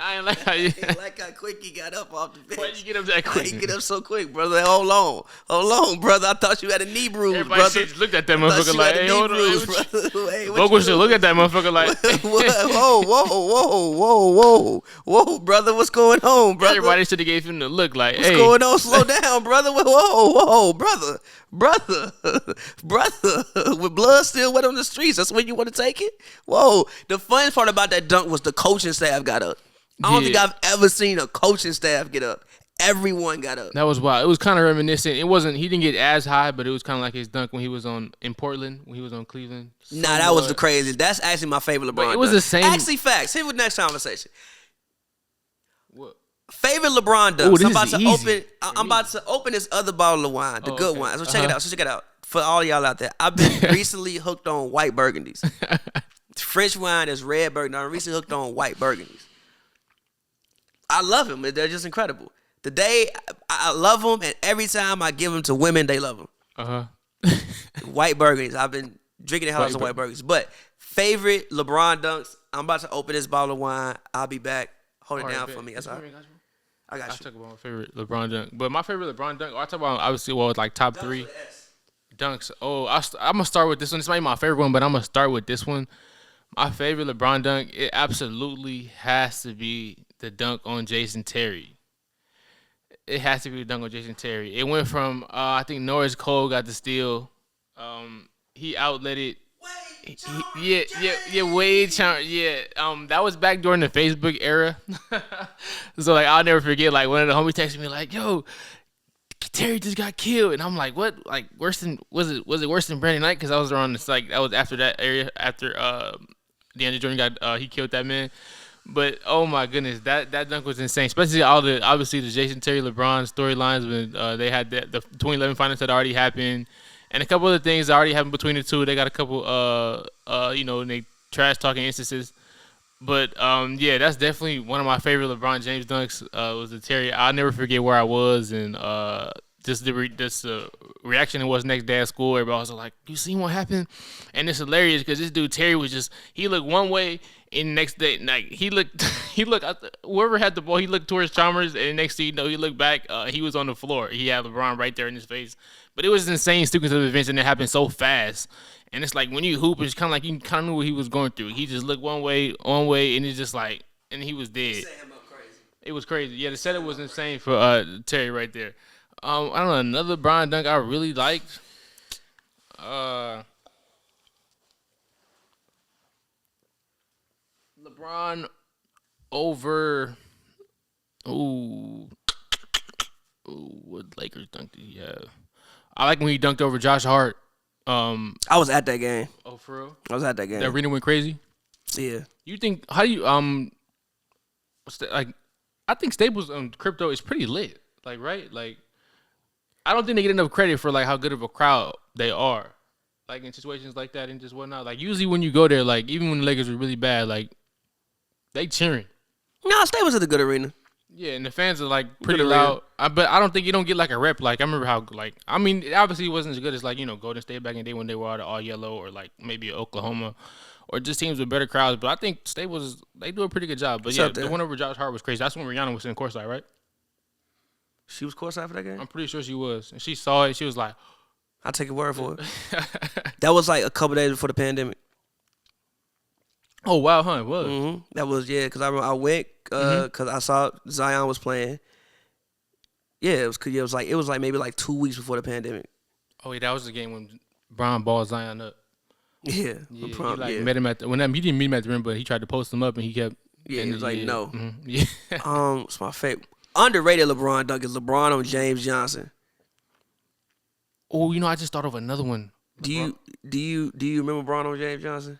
I ain't like how I you. ain't like how quick he got up off the bench. Why'd you get up that Why quick? you get up so quick, brother? Hold on, brother. I thought you had a knee bruise, Everybody brother. just looked at that I thought motherfucker you like, had a hey, knee hold on. bruise, Hey, brother. Hey, what Vogel you should look at that motherfucker like. Whoa, brother. What's going on, brother? Everybody should have gave him the look like, What's hey. going on? Slow down, brother. Whoa, brother. With blood still wet on the streets, that's when you want to take it? Whoa. The funny part about that dunk was the coaching staff got up. I don't think I've ever seen a coaching staff get up. Everyone got up. That was wild. It was kind of reminiscent. It wasn't. He didn't get as high, but it was kind of like his dunk when he was in Portland, when he was on Cleveland. Nah, that was the craziest. That's actually my favorite LeBron. But it was dunk. the same- Actually, facts. Here with next conversation. What? Favorite LeBron dunk. Ooh, this I'm about is to easy open. I'm about to open this other bottle of wine, the good okay. wine. So check it out. For all y'all out there, I've been recently hooked on white burgundies. French wine is red burgundy. I'm recently hooked on white burgundies. I love them. They're just incredible. I love them, and every time I give them to women, they love them. White burgundies. I've been drinking the hell out of some white burgundies. But favorite LeBron dunks. I'm about to open this bottle of wine. I'll be back. Hold it down for me. That's all right. I got I you. talk about my favorite LeBron dunk, but my favorite LeBron dunk. I talk about obviously it's like top 3 dunks. Oh, I'm gonna start with this one. This might be my favorite one, but I'm gonna start with this one. My favorite LeBron dunk. It absolutely has to be the dunk on Jason Terry. It has to be the dunk on Jason Terry. It went from I think Norris Cole got the steal. He outlet it. Wade Chalmers. Yeah. That was back during the Facebook era. So like I'll never forget. Like one of the homies texted me like, "Yo, Terry just got killed," and I'm like, "What? Like worse than was it worse than Brandon Knight?" Because I was around this like that was after that area after DeAndre Jordan got he killed that man. But oh my goodness, that dunk was insane. Especially obviously the Jason Terry LeBron storylines when they had the 2011 finals had already happened, and a couple other things that already happened between the two. They got a couple they trash talking instances. But yeah, that's definitely one of my favorite LeBron James dunks. Was the Terry. I'll never forget where I was and reaction it was next day at school. Everybody was like, "You seen what happened?" And it's hilarious because this dude Terry he looked one way, and next day like he looked whoever had the ball, he looked towards Chalmers, and next thing you know, he looked back, he was on the floor. He had LeBron right there in his face. But it was an insane sequence of events, and it happened so fast. And it's like when you hoop, it's kind of like you kind of knew what he was going through. He just looked one way, and it's just like, and he was dead. It was crazy. Yeah, the setup was insane for Terry right there. I don't know, another LeBron dunk I really liked. LeBron over. What Lakers dunk did he have? I like when he dunked over Josh Hart. I was at that game. Oh, for real? I was at that game. The arena went crazy. Yeah. You think? How do you I think Staples crypto is pretty lit. Like, right? Like, I don't think they get enough credit for like how good of a crowd they are. Like in situations like that and just whatnot. Like usually when you go there, like even when the Lakers were really bad, like they cheering. No, Staples is a good arena. Yeah, and the fans are like pretty loud. But I don't think you don't get like a rep. Like I remember how like I mean, it obviously wasn't as good as like, you know, Golden State back in the day when they were all yellow, or like maybe Oklahoma, or just teams with better crowds. But I think Staples they do a pretty good job. But yeah, the one over Josh Hart was crazy. That's when Rihanna was in courtside, right? She was courtside for that game? I'm pretty sure she was. And she saw it. She was like, I'll take your word for it. That was like a couple days before the pandemic. Oh, wow, huh? It was. Mm-hmm. That was, yeah, because I went because I saw Zion was playing. Yeah, it was like maybe like 2 weeks before the pandemic. Oh, yeah, that was the game when Bron balled Zion up. Yeah. He met him at he didn't meet him at the rim, but he tried to post him up, and he kept. Yeah, he was like, no. Mm-hmm. Yeah. It's my favorite. Underrated LeBron dunk is LeBron on James Johnson. Oh, you know, I just thought of another one. Do you remember LeBron on James Johnson?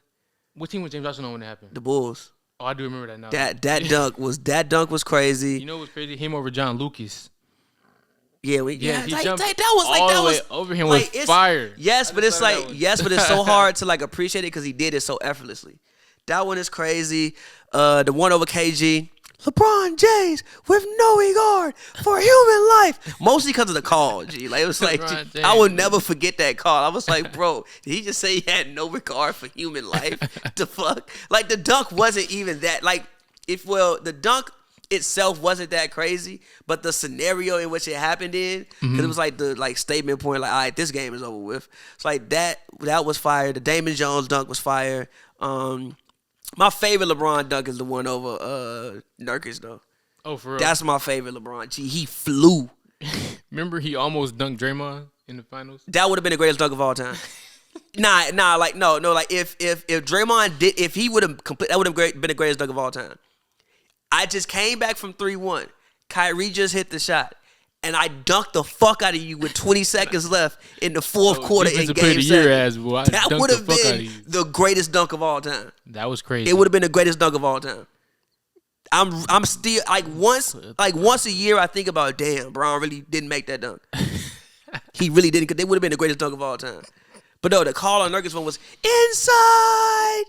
What team was James Johnson on when it happened? The Bulls. Oh, I do remember that now. That dunk was crazy. You know what was crazy? Him over John Lucas. Yeah, he that jumped was over him was fire. Yes, but it's so hard to like appreciate it because he did it so effortlessly. That one is crazy. The one over KG. LeBron James with no regard for human life. Mostly because of the call, G. Like, it was like, I will never forget that call. I was like, bro, did he just say he had no regard for human life? The fuck? Like, the dunk wasn't even that. Like, the dunk itself wasn't that crazy, but the scenario in which it happened in, because it was like the statement point, like, all right, this game is over with. It's like that was fire. The Damon Jones dunk was fire. My favorite LeBron dunk is the one over Nurkic, though. Oh, for real? That's my favorite LeBron. Gee, he flew. Remember he almost dunked Draymond in the finals? That would have been the greatest dunk of all time. No, like if Draymond did, if he would have that would have been the greatest dunk of all time. I just came back from 3-1. Kyrie just hit the shot. And I dunked the fuck out of you with 20 seconds left in the fourth quarter in Game 7. That would have been the greatest dunk of all time. That was crazy. It would have been the greatest dunk of all time. I'm still like once a year I think about, damn, Brown really didn't make that dunk. He really didn't, because they would have been the greatest dunk of all time. But no, the call on Nurkic one was inside.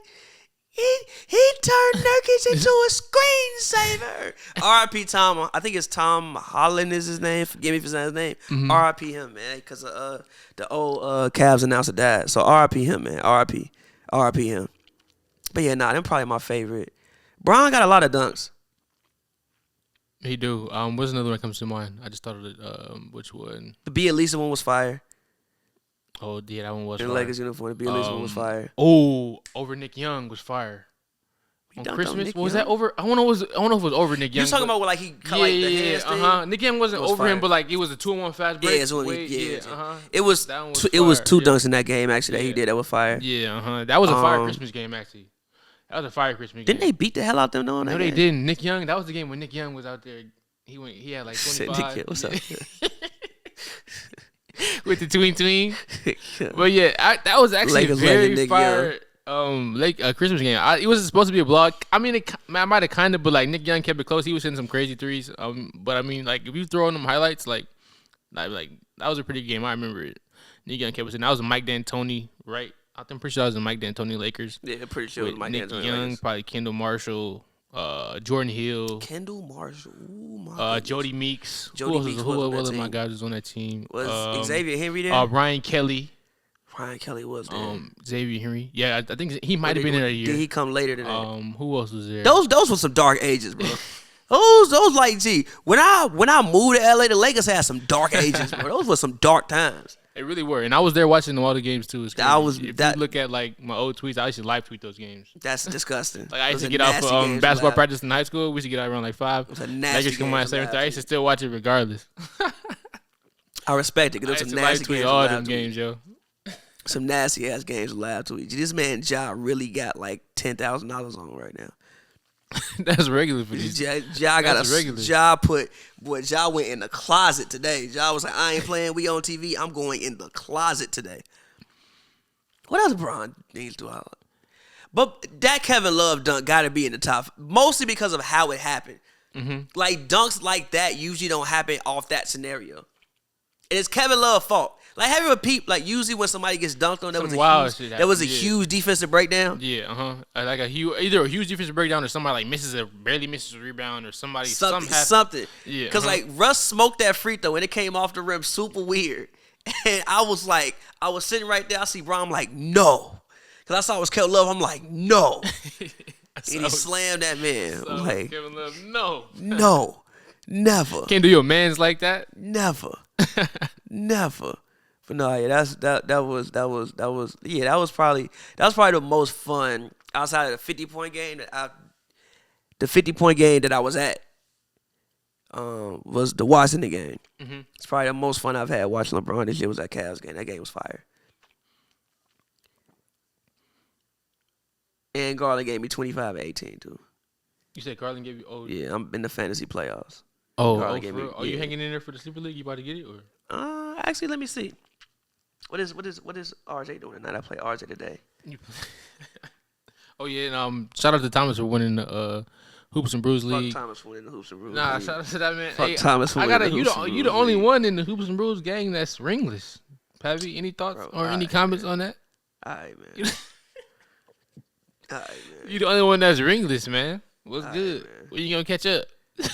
He turned Nurkic into a screensaver. R.I.P. Tom. I think it's Tom Holland is his name. Forgive me for saying his name. R.I.P. him, man, because the old Cavs announcer died. So R.I.P. him, man. R.I.P. him. But yeah, them probably my favorite. Bron got a lot of dunks. He do. What's another one that comes to mind? I just thought of it. Which one? The B. Elisa one was fire. Oh, yeah, that one was fire. The Lakers uniform, the B. Elisa one was fire. Oh, over Nick Young was fire. On Christmas? Was that over? I don't know if it was over Nick Young. You talking about like he cut like the hands thing? Nick Young wasn't over him, but like it was a 2-on-1 fast break. It was two dunks in that game actually that he did that was fire. Yeah, that was a fire Christmas game actually. That was a fire Christmas game. Didn't they beat the hell out them though? No, they didn't. Nick Young, that was the game when Nick Young was out there. He had like 25. What's up? With the tween. But yeah, that was actually Lakers very fire. Christmas game. It was supposed to be a block. I mean, I might have kind of, but like Nick Young kept it close. He was hitting some crazy threes. But I mean, like if you throw in them highlights, like that was a pretty good game. I remember it. Nick Young kept it. That was a Mike D'Antoni, right? I'm pretty sure that was a Mike D'Antoni Lakers. Yeah, pretty sure it was Mike D'Antoni. Nick Young, Lakers. Probably Kendall Marshall. Jordan Hill, Kendall Marshall. Ooh, my Jody Meeks. Jody Meeks who was on was that my team. guys was on that team? Was Xavier Henry there? Ryan Kelly. Ryan Kelly was there. Xavier Henry. Yeah, I think he might have been in that year. Did he come later than that? Who else was there? Those were some dark ages, bro. those like, gee, when I moved to LA, the Lakers had some dark ages, bro. Those were some dark times. They really were, and I was there watching all the games too. If you that- look at like my old tweets, I used to live tweet those games. That's disgusting. Like I used to Those get are out nasty for games basketball to practice in high school. We used to get out around like 5. Those are nasty Lakers come on at games to 7:30. I used to still watch it regardless. I respect it I because used those to are live nasty tweet games. all to them laugh to each. games, yo. Some nasty ass games to laugh to each. This man Ja really got like $10,000 on right now. That's regular for these. Ja got That's regular. Ja went in the closet today. Ja was like, I ain't playing. We on TV. I'm going in the closet today. What else LeBron needs to do? But that Kevin Love dunk got to be in the top, mostly because of how it happened. Mm-hmm. Like dunks like that usually don't happen off that scenario. And it's Kevin Love's fault. Like have you ever peeped? Like usually when somebody gets dunked on, there was a huge defensive breakdown. Yeah, like either a huge defensive breakdown or somebody like barely misses a rebound or something. Yeah, Because like Russ smoked that free throw and it came off the rim super weird. And I was sitting right there. I see Bron. I'm like, no. Because I saw it was Kevin Love. I'm like, no. And he slammed that man. I'm like, Kevin Love, no. No. Never. Can't do your mans like that. Never. Never. But no, yeah, that was probably the most fun outside of the 50-point game that I was at. Was the Washington game. Mm-hmm. It's probably the most fun I've had watching LeBron this year was that Cavs game. That game was fire. And Garland gave me 25-18 too. You said Garland gave you? Yeah, I'm in the fantasy playoffs. Garland gave me. Are you hanging in there for the Sleeper League? You about to get it or? Actually, let me see. What is RJ doing tonight? I play RJ today. Oh yeah, and shout out to Thomas for winning the Hoops and Brews League. Fuck Thomas for winning the Hoops and Brews Nah, League. shout out to that man. Fuck Thomas for winning the Hoops and Brews You the only League. one in the Hoops and Brews gang that's ringless. Pavy, any thoughts or any comments on that? Alright, man. You the only one that's ringless, man. What's good? Man. When you gonna catch up?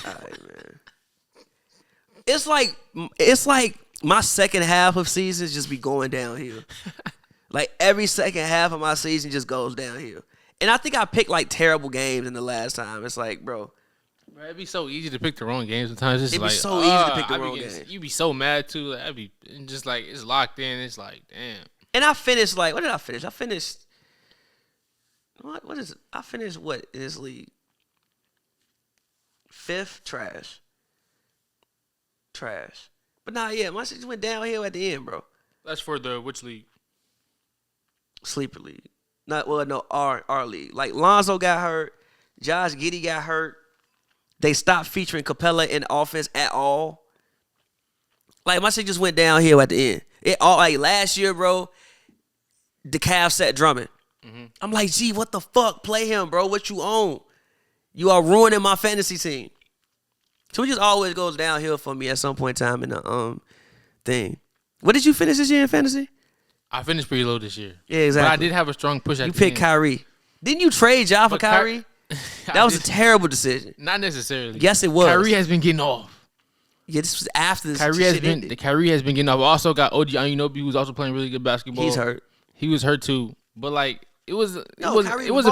Alright, man. It's like my second half of seasons just be going downhill. Like every second half of my season just goes downhill. And I think I picked like terrible games in the last time. It's like, bro. It'd be so easy to pick the wrong games sometimes. It'd be so easy to pick the wrong game. You be so mad too. Like, I'd be just like it's locked in. It's like damn. And I finished like, what did I finish? I finished what is it? I finished what in this league? 5th? Trash. But nah, yeah, my shit just went downhill at the end, bro. That's for the which league? Sleeper league. Our league. Like Lonzo got hurt, Josh Giddey got hurt. They stopped featuring Capella in offense at all. Like my shit just went downhill at the end. It all like last year, bro. The Cavs set Drummond. Mm-hmm. I'm like, gee, what the fuck? Play him, bro. What you own? You are ruining my fantasy team. So it just always goes downhill for me at some point in time in the thing. What did you finish this year in fantasy? I finished pretty low this year. Yeah, exactly. But I did have a strong push at You the picked end. Kyrie. Didn't you trade Ja for Kyrie? That was a terrible decision. Not necessarily. Yes, it was. Kyrie has been getting off. Yeah, this was after this Kyrie has been getting off. I also got OG Anunoby, who's also playing really good basketball. He's hurt. He was hurt too. But like it was a balling.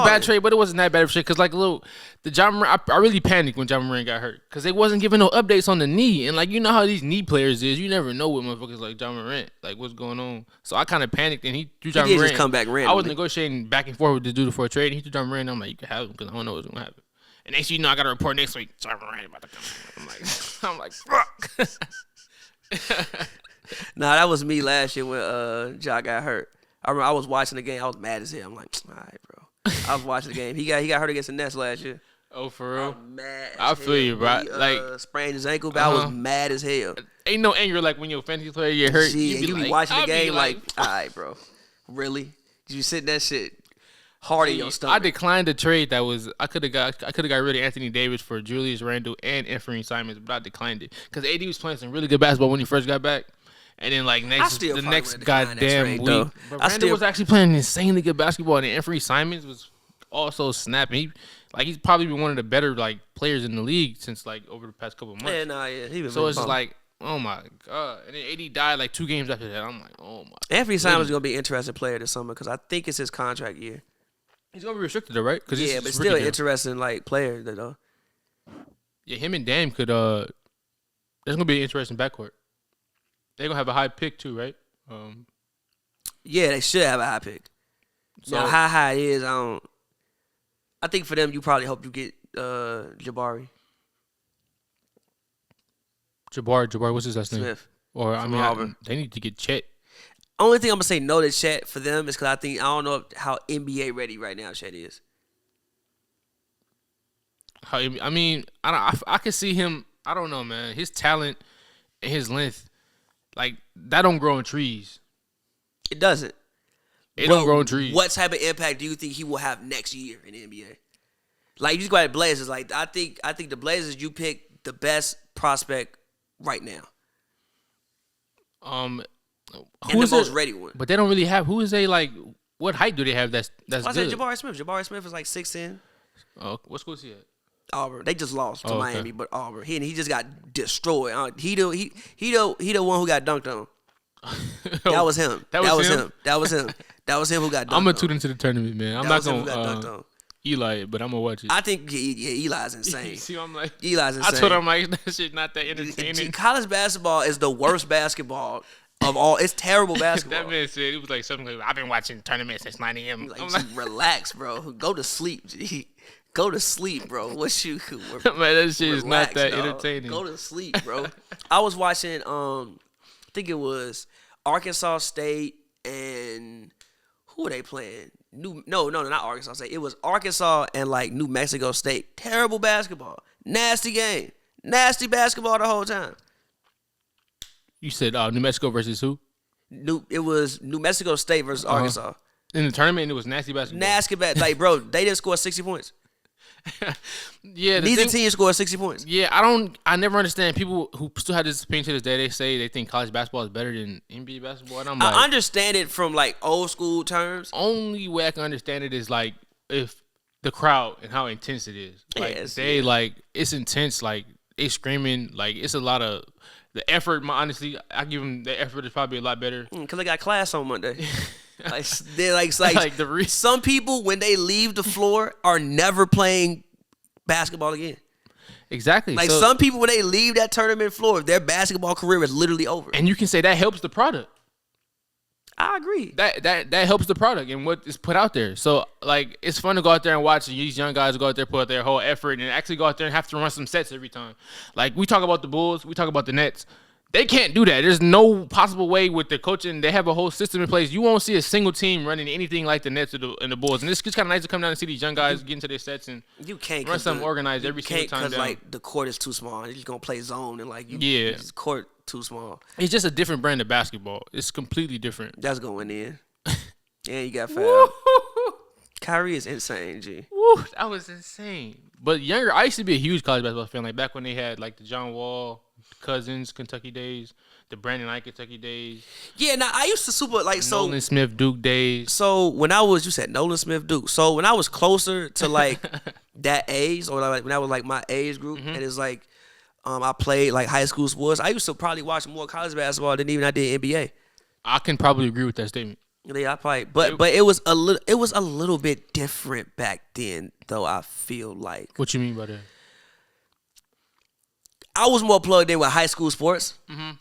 bad trade, but it wasn't that bad of shit. Cause like Ja Morant, I really panicked when Ja Morant got hurt. Cause they wasn't giving no updates on the knee. And like you know how these knee players is, you never know what motherfuckers like Ja Morant, like what's going on. So I kind of panicked and he threw Ja Morant. Just come back randomly. I was negotiating back and forth with the dude for a trade and he threw Ja Morant and I'm like, you can have him because I don't know what's gonna happen. And next thing you know, I got a report next week, Ja Morant about to come. I'm like, fuck. Nah, that was me last year when Ja got hurt. I remember I was watching the game. I was mad as hell. I'm like, all right, bro. I was watching the game. He got hurt against the Nets last year. Oh, for real? I'm mad. I feel you, bro. He sprained his ankle, but I was mad as hell. Ain't no anger like when your fantasy player get hurt. You be watching the game like, all right, bro. Really? Did you sit that shit hard in your stomach? I declined the trade that was I could have got rid of Anthony Davis for Julius Randle and Anthony Simons, but I declined it because AD was playing some really good basketball when he first got back. And then like the next goddamn week, but Randle was actually playing insanely good basketball, and Anthony Simons was also snapping. like he's probably been one of the better like players in the league since like over the past couple of months. He been So it's just bum. like, oh my god. And then AD died like 2 games after that. I'm like, oh my. Anthony Simons is gonna be an interesting player this summer because I think it's his contract year. He's gonna be restricted though, right? Yeah, but still an interesting like player though. Yeah, him and Dame could. There's gonna be an interesting backcourt. They're gonna have a high pick too, right? Yeah, they should have a high pick. So, Now, how high it is, I think for them, you probably hope you get Jabari Jabbar, what's his last name? Smith. Or I from mean, Auburn. they need to get Chet. Only thing I'm gonna say no to Chet for them is because I don't know how NBA ready right now Chet is. I mean, I can see him. I don't know, man. His talent and his length, like that, don't grow on trees. It doesn't. It don't grow on trees. What type of impact do you think he will have next year in the NBA? Like you just go at the Blazers. Like I think the Blazers, you pick the best prospect right now. And the most ready one. But they don't really have. Who is they like? What height do they have? That's I good. said Jabari Smith. Jabari Smith is like 6'10". What school is he at? Auburn. They just lost to okay. Miami, but Auburn. He just got destroyed. He the one who got dunked on. That was him. That was him who got dunked on. I'm gonna tune into the tournament, man. I'm not got gonna dunked on. Eli, but I'm gonna watch it. I think Eli's insane. See, I'm like, Eli's insane. I told him like that shit not that entertaining. College basketball is the worst basketball of all. It's terrible basketball. That man said it was like something like, I've been watching tournaments since 9 a.m. Like, I'm like, relax, bro. Go to sleep, G. Go to sleep, bro. What you? man, that shit is not that dog. entertaining. Go to sleep, bro. I was watching. I think it was Arkansas State and who are they playing? No, not Arkansas State. It was Arkansas and like New Mexico State. Terrible basketball. Nasty game. Nasty basketball the whole time. You said New Mexico versus who? It was New Mexico State versus Arkansas. In the tournament, it was nasty basketball. Nasty like bro, they didn't score 60 points. Yeah, neither team scored 60 points. Yeah, I never understand people who still have this opinion to this day. They say they think college basketball is better than NBA basketball. And I'm like, I understand it from like old school terms. Only way I can understand it is like if the crowd and how intense it is. Like like it's intense. Like they screaming. Like it's a lot of the effort. Honestly, I give them the effort is probably a lot better because they got class on Monday. Some people when they leave the floor are never playing basketball again. Exactly. Like some people when they leave that tournament floor, their basketball career is literally over. And you can say that helps the product. I agree. That helps the product and what is put out there. So like it's fun to go out there and watch these young guys go out there, put out their whole effort and actually go out there and have to run some sets every time. Like we talk about the Bulls, we talk about the Nets. They can't do that. There's no possible way with the coaching. They have a whole system in place. You won't see a single team running anything like the Nets and the Bulls. And it's just kind of nice to come down and see these young guys get into their sets and you can't run something organized every single time down. Because like the court is too small. You're just gonna play zone and like it's court too small. It's just a different brand of basketball. It's completely different. That's going in. And you got fouled. Kyrie is insane, G. Woo, that was insane. But younger, I used to be a huge college basketball fan. Like back when they had like the John Wall, Cousins, Kentucky days, the Brandon Knight Kentucky days. Yeah, now I used to Nolan Smith Duke days. So when you said Nolan Smith Duke. So when I was closer to like that age, or like when I was like my age group, and it's like I played like high school sports. I used to probably watch more college basketball than even I did NBA. I can probably agree with that statement. Yeah, I probably, but it was a little bit different back then, though. I feel like. What you mean by that? I was more plugged in with high school sports,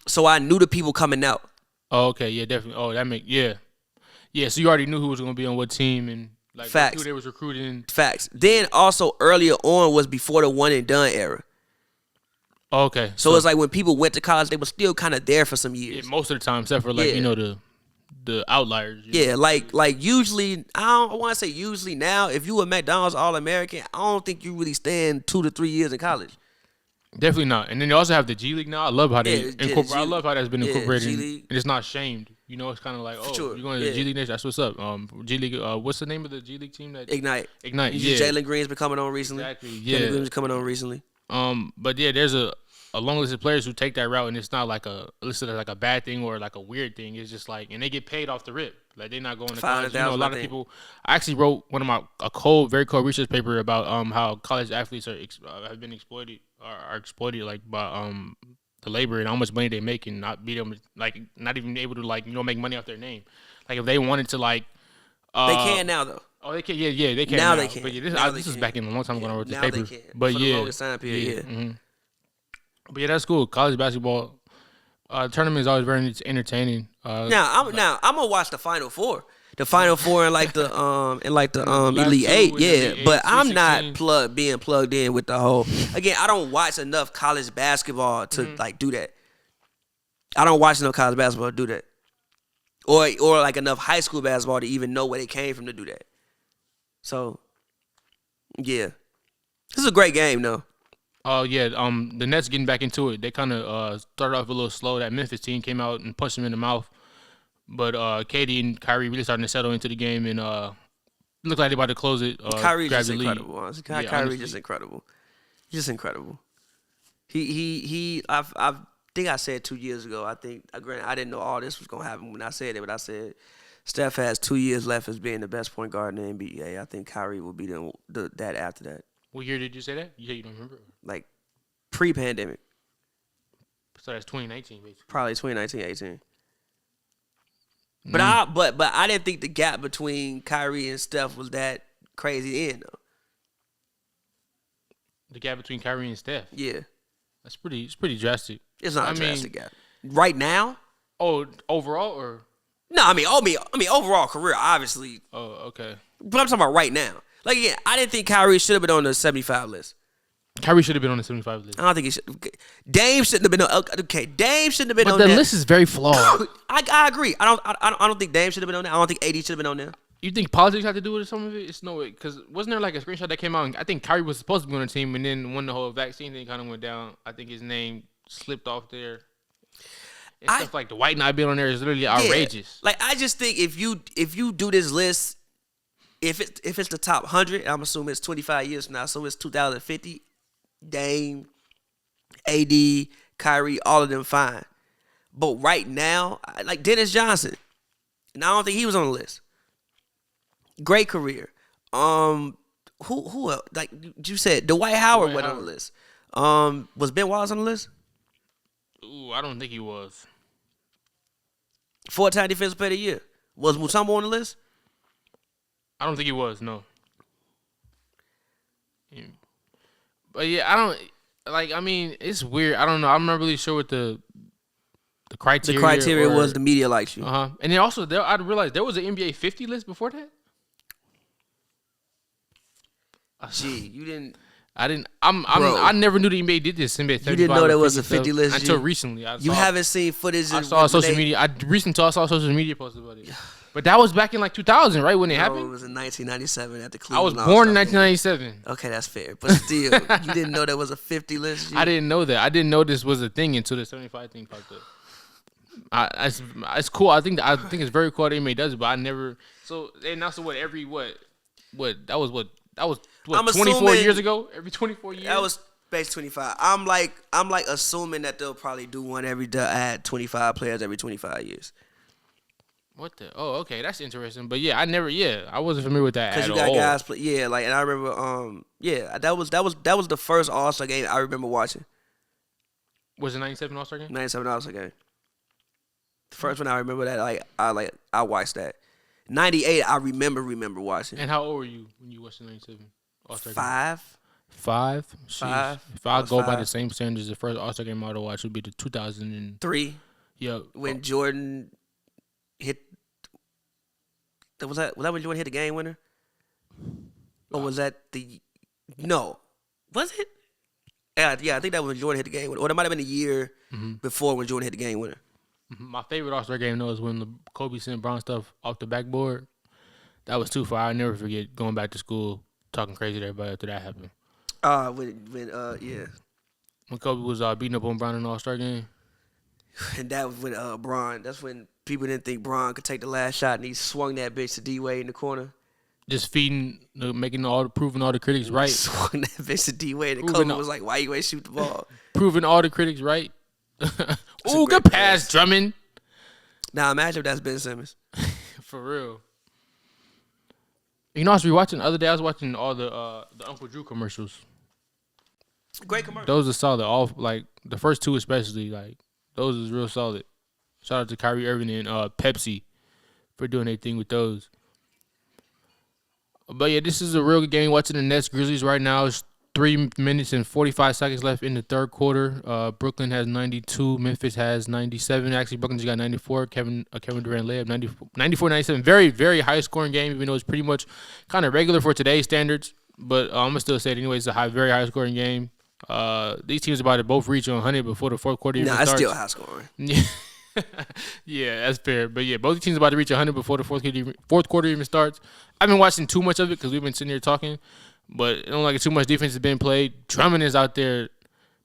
so I knew the people coming out. Oh, okay, yeah, definitely. Oh, yeah. So you already knew who was gonna be on what team and like Facts. who they was recruiting. Facts. Then also earlier on was before the one and done era. Oh, okay. So it's like when people went to college, they were still kind of there for some years. Yeah, most of the time, except for like the outliers. Yeah, like usually, I want to say usually now, if you a McDonald's All-American, I don't think you really stand 2 to 3 years in college. Definitely not. And then they also have the G League now. I love how they incorporate. I love how that's been incorporated. G-League. And it's not shamed. You know, it's kind of like, sure. you're going to the G League next. That's what's up. G League. What's the name of the G League team? Ignite. Yeah. Jalen Green's been coming on recently. Exactly. Yeah. Jalen Green's coming on recently. But yeah, there's a a long list of players who take that route, and it's not like listed as like a bad thing or like a weird thing. It's just like, and they get paid off the rip. Like they're not going to college. You know, a lot of people. I actually wrote very cold research paper about how college athletes have been exploited or are exploited like by the labor and how much money they make and not even able to make money off their name. Like if they wanted to they can now though. Oh, they can. Yeah, they can now. They can. But yeah, this was back in a long time ago when I wrote this now paper. They can. But for yeah, the longest time period. Yeah. Mm-hmm. But yeah, that's cool. College basketball tournament is always very entertaining. Now I'm gonna watch the Final Four. The Final Four and like the Elite Eight, yeah. But I'm not being plugged in with the whole. Again, I don't watch enough college basketball to do that. I don't watch enough college basketball to do that, or like enough high school basketball to even know where they came from to do that. So, yeah, this is a great game though. Oh yeah, the Nets getting back into it. They kind of started off a little slow. That Memphis team came out and punched them in the mouth, but KD and Kyrie really starting to settle into the game and looked like they about to close it. Kyrie's just incredible. Honestly. Kyrie's just incredible. He's just incredible. I think I said 2 years ago. I didn't know all this was gonna happen when I said it, but I said Steph has 2 years left as being the best point guard in the NBA. I think Kyrie will be that after that. What year did you say that? You don't remember? Like pre-pandemic. So that's 2019, basically. Probably 2019-18. But I didn't think the gap between Kyrie and Steph was that crazy though. The gap between Kyrie and Steph? Yeah. It's pretty drastic. It's not a drastic gap. Right now? Oh, overall or? No, I mean overall career, obviously. Oh, okay. But I'm talking about right now. Like again, I didn't think Kyrie should have been on the 75 list. Kyrie should have been on the 75 list. I don't think he should. Dame shouldn't have been on. Okay, Dame shouldn't have been on that. But the list is very flawed. I agree. I don't think Dame should have been on there. I don't think AD should have been on there. You think politics had to do with some of it? It's no way. Because wasn't there like a screenshot that came out? And I think Kyrie was supposed to be on the team, and then when the whole vaccine thing kind of went down, I think his name slipped off there. And stuff like the white not being on there is literally outrageous. Like I just think if you do this list, if it's the top 100, I'm assuming it's 25 years from now, so it's 2050. Dame, AD, Kyrie, all of them fine. But right now, like Dennis Johnson, and I don't think he was on the list. Great career. Who else? Like you said, Dwight Howard went on the list. Was Ben Wallace on the list? Ooh, I don't think he was. 4-time defensive player of the year. Was Mutombo on the list? I don't think he was. No. But yeah, I don't like. I mean, it's weird. I don't know. I'm not really sure what the criteria. The criteria was the media likes you. And then also, I realized there was an NBA 50 list before that. Gee, you didn't. I didn't. I never knew the NBA did this. NBA 35 you didn't know there was a 50 list until recently. You haven't seen footage. I saw social media. I recently saw social media posts about it. But that was back in like 2000, right? When it happened? It was in 1997 at the I was Cleveland. born in 1997. Okay, that's fair. But still, you didn't know there was a 50 list? I didn't know that. I didn't know this was a thing until the 75 thing popped up. It's cool. I think it's very cool that NBA does it, but I never. So and also that was 24 years ago. Every 24 years. That was base 25. I'm like assuming that they'll probably do one add 25 players every 25 years. What the? Oh, okay, that's interesting. But yeah, I wasn't familiar with that at all. Because you got guys play. Yeah, like, and I remember. That was the first All-Star game I remember watching. Was it 97 All-Star game? 97 All-Star game. The first one I remember that I watched that. 98 I remember watching. And how old were you when you watched the 97 All-Star game? 5. 5? Five. If I go by the same standards, the first All-Star game I would watch would be the 2003. Yeah. When Jordan hit. Was that when Jordan hit the game winner? Or was that no? Was it? Yeah, I think that was when Jordan hit the game winner. Or that might have been a year before when Jordan hit the game winner. My favorite All-Star game, though, is when Kobe sent Bron stuff off the backboard. That was too far. I'll never forget going back to school, talking crazy to everybody after that happened. When Kobe was beating up on Bron in the All-Star game. And that was when Bron, that's when people didn't think Bron could take the last shot, and he swung that bitch to D-Wade in the corner. Just proving all the critics right. Swung that bitch to D-Wade. And Kobe was like, why you ain't shoot the ball? Proving all the critics right. Ooh, good pass, Drummond. Now imagine if that's Ben Simmons. For real. You know, I was rewatching the other day. I was watching all the Uncle Drew commercials. Great commercials. Those are solid. All like the first two especially. Like those is real solid. Shout out to Kyrie Irving and Pepsi for doing their thing with those. But yeah, this is a real good game. Watching the Nets Grizzlies right now. It's 3 minutes and 45 seconds left in the third quarter. Brooklyn has 92. Memphis has 97. Actually, Brooklyn just got 94. Kevin Durant layup 94-97. Very, very high scoring game, even though it's pretty much kind of regular for today's standards. But I'm going to still say it anyway. It's a very high scoring game. These teams are about to both reach 100 before the fourth quarter even starts. It's still high scoring. Yeah. Yeah, that's fair. But yeah, both teams are about to reach 100 before the fourth quarter even starts. I haven't watching too much of it because we've been sitting here talking. But I don't like too much defense has been played. Drummond is out there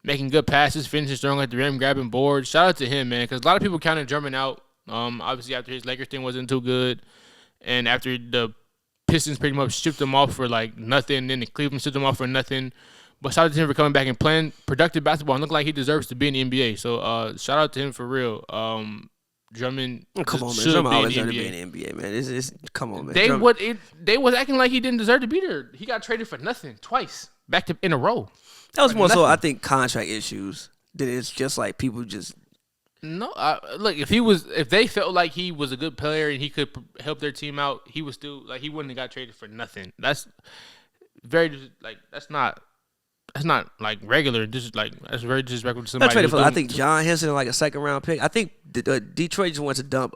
making good passes, finishing strong at the rim, grabbing boards. Shout out to him, man, because a lot of people counted Drummond out. Obviously, after his Lakers thing wasn't too good, and after the Pistons pretty much shipped him off for like nothing, then the Cleveland shipped him off for nothing. But shout out to him for coming back and playing productive basketball and look like he deserves to be in the NBA. So shout out to him for real. Drummond, come on, man. Drummond always deserved to be in the NBA, man. Come on, man. They was acting like he didn't deserve to be there. He got traded for nothing twice, in a row. That was more so, I think, contract issues. Than it's just like people just. No, look. If they felt like he was a good player and he could help their team out, he was still like he wouldn't have got traded for nothing. That's very like that's not. That's not like regular. Just like that's very disrespectful to somebody. Not traded for. I think John Henson like a second round pick. I think Detroit just wants to dump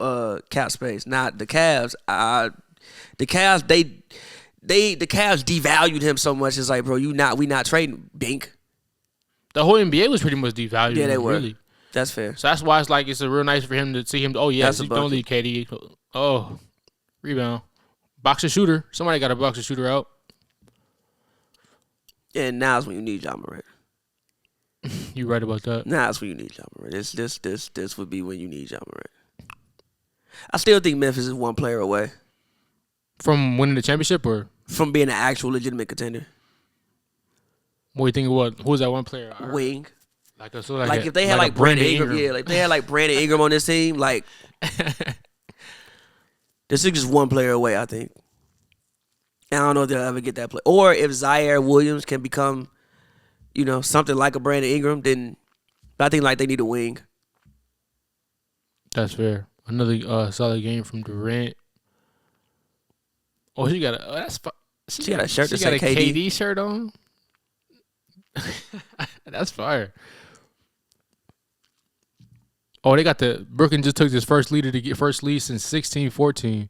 cap space. Not the Cavs. The Cavs the Cavs devalued him so much. It's like, bro, we not trading Bink. The whole NBA was pretty much devalued. Yeah, they were. Really. That's fair. So that's why it's like it's a real nice for him to see him. Oh yeah, don't leave KD. Oh, rebound, boxer shooter. Somebody got a boxer shooter out. And now's when you need John Morant. You right about that. Now's when you need John Morant. This would be when you need John Morant. I still think Memphis is one player away from winning the championship, or from being an actual legitimate contender. What do you think? What? Who's that one player? Wing. Like if they had like Brandon Ingram, yeah, like if they had like Brandon Ingram on this team, like this is just one player away, I think. And I don't know if they'll ever get that play. Or if Zaire Williams can become, something like a Brandon Ingram, then I think like they need a wing. That's fair. Another solid game from Durant. Oh, she got a she got a shirt. She got a KD shirt on. That's fire. Oh, they got Brooklyn just took his first lead since 16-14.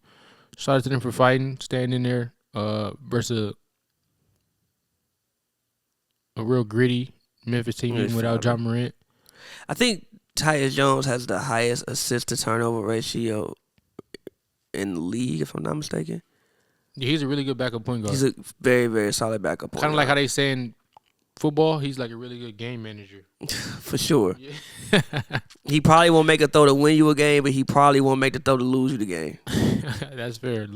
Shout out to them for fighting, standing there. Versus a real gritty Memphis team even without John Morant. I think Tyus Jones has the highest assist to turnover ratio in the league, if I'm not mistaken. Yeah, he's a really good backup point guard. He's a very, very solid backup point guard. Kind of like how they say in football, he's like a really good game manager. For sure. Yeah. He probably won't make a throw to win you a game, but he probably won't make the throw to lose you the game. That's fair.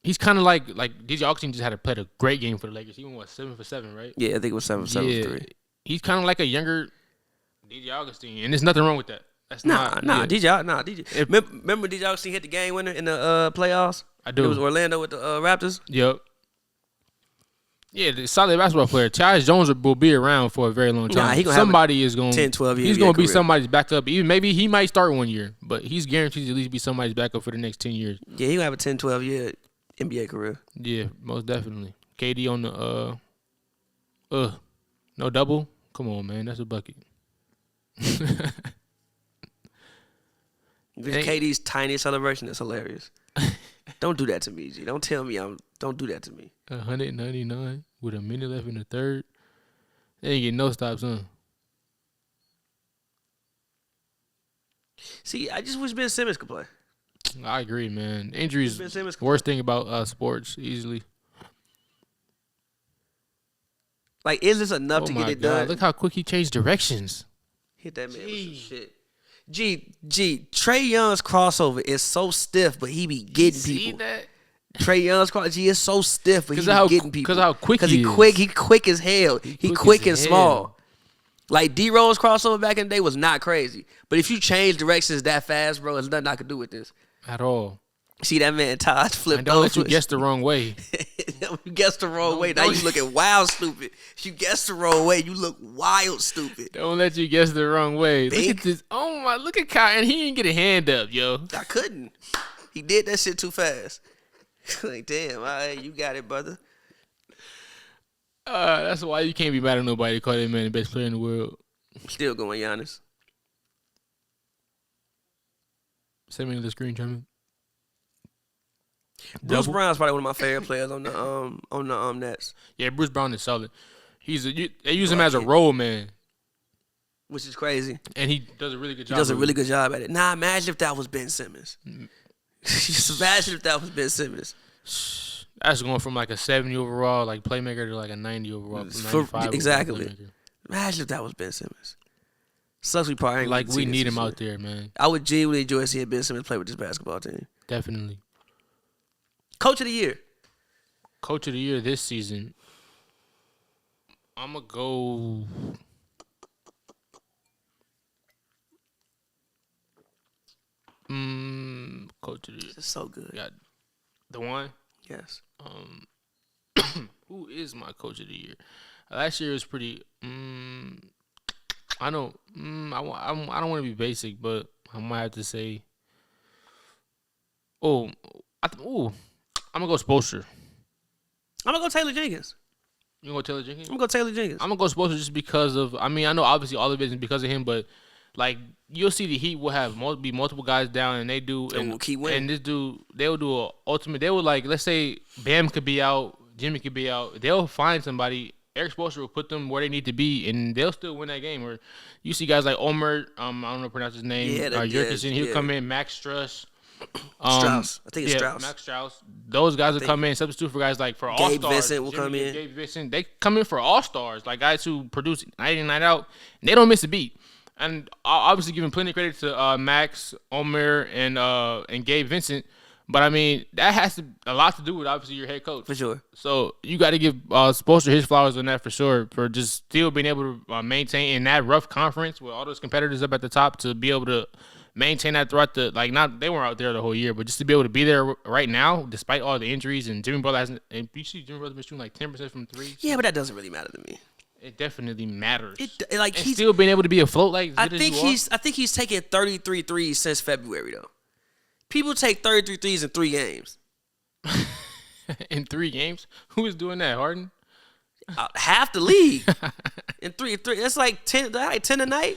He's kind of like DJ Augustin just had to play a great game for the Lakers. He went 7 for 7, right? Yeah, I think it was 7 for 7 for 3. He's kind of like a younger DJ Augustin, and there's nothing wrong with that. That's DJ. Remember DJ Augustin hit the game winner in the playoffs? I do. It was Orlando with the Raptors. Yep. Yeah, the solid basketball player. Tyus Jones will be around for a very long time. Somebody is going 10, 12 years. He's going to be somebody's backup. Maybe he might start 1 year, but he's guaranteed to at least be somebody's backup for the next 10 years. Yeah, he's going to have a 10, 12 year NBA career. Yeah, most definitely. KD on the no double. Come on, man, that's a bucket. KD's tiny celebration is hilarious. Don't do that to me, G. Don't tell me don't do that to me. 199 with a minute left in the third. They ain't get no stops, huh? See, I just wish Ben Simmons could play. I agree, man. Injuries, worst thing about sports, easily. Like, is this enough to get it done? Look how quick he changed directions. Hit that man with some shit. G, Trae Young's crossover is so stiff, but he be getting people. See that? Trae Young's cross G is so stiff, but he's getting people. Because how quick he is. He quick as hell. He quick and small. Like D-Rose crossover back in the day was not crazy. But if you change directions that fast, bro, there's nothing I could do with this. At all. See that man Todd flipped. And don't let you guess the wrong way. You guessed the wrong way. Now you looking wild stupid. You guessed the wrong way. You look wild stupid. Don't let you guess the wrong way. Look at this. Oh my, look at Kyle, and he didn't get a hand up, yo. I couldn't. He did that shit too fast. Like, damn, all right, you got it, brother. That's why you can't be mad at nobody. Call that man the best player in the world. Still going, Giannis. Send me to the screen, Chairman. Bruce Brown's probably one of my favorite players on the Nets. Yeah, Bruce Brown is solid. They use him as a role man, which is crazy, and he does a really good job. He does a really good job at it. Nah, imagine if that was Ben Simmons. Just imagine if that was Ben Simmons. That's going from like a 70 overall like playmaker to like a 90 overall. 95 exactly. Playmaker. Imagine if that was Ben Simmons. Sucks we probably ain't like we need him shit. out there, man. I would genuinely enjoy seeing Ben Simmons play with this basketball team. Definitely. Coach of the year. Coach of the year this season. I'm gonna go. Coach of the year. This is so good. Got the one. Yes. Who is my coach of the year? Last year was pretty. I don't. I don't want to be basic, but I might have to say. I'm gonna go Spoelstra. I'm gonna go Taylor Jenkins. You gonna go Taylor Jenkins? I'm gonna go Taylor Jenkins. I'm gonna go Spoelstra just because of. I mean, I know obviously all of it is because of him, but like you'll see the Heat will have be multiple guys down, and they do, and will keep winning. And this dude, they will do a ultimate. They will like, let's say Bam could be out, Jimmy could be out. They'll find somebody. Eric Spoelstra will put them where they need to be, and they'll still win that game. Or you see guys like Omer, I don't know how to pronounce his name. Jurgensen, he'll come in. Max Struss. Strauss. I think it's Strauss. Max Strauss. Those guys will come in, substitute for guys like for all stars. Gabe Vincent will come in. Gabe Vincent. They come in for all stars, like guys who produce night in, night out. And they don't miss a beat. And obviously giving plenty of credit to Max, Omer, and Gabe Vincent. But I mean, that has a lot to do with obviously your head coach. For sure. So you got to give Spoelstra his flowers on that for sure, for just still being able to maintain in that rough conference with all those competitors up at the top to be able to maintain that throughout the they weren't out there the whole year, but just to be able to be there right now despite all the injuries, and Jimmy Butler hasn't. And you see Jimmy Butler's been shooting like 10% from three. Yeah, but that doesn't really matter to me. It definitely matters. He's still being able to be afloat like. I think he's taken 33 threes since February though. People take 33 threes in 3 games. In 3 games, who is doing that? Harden. Half the league in three. That's like 10 a night.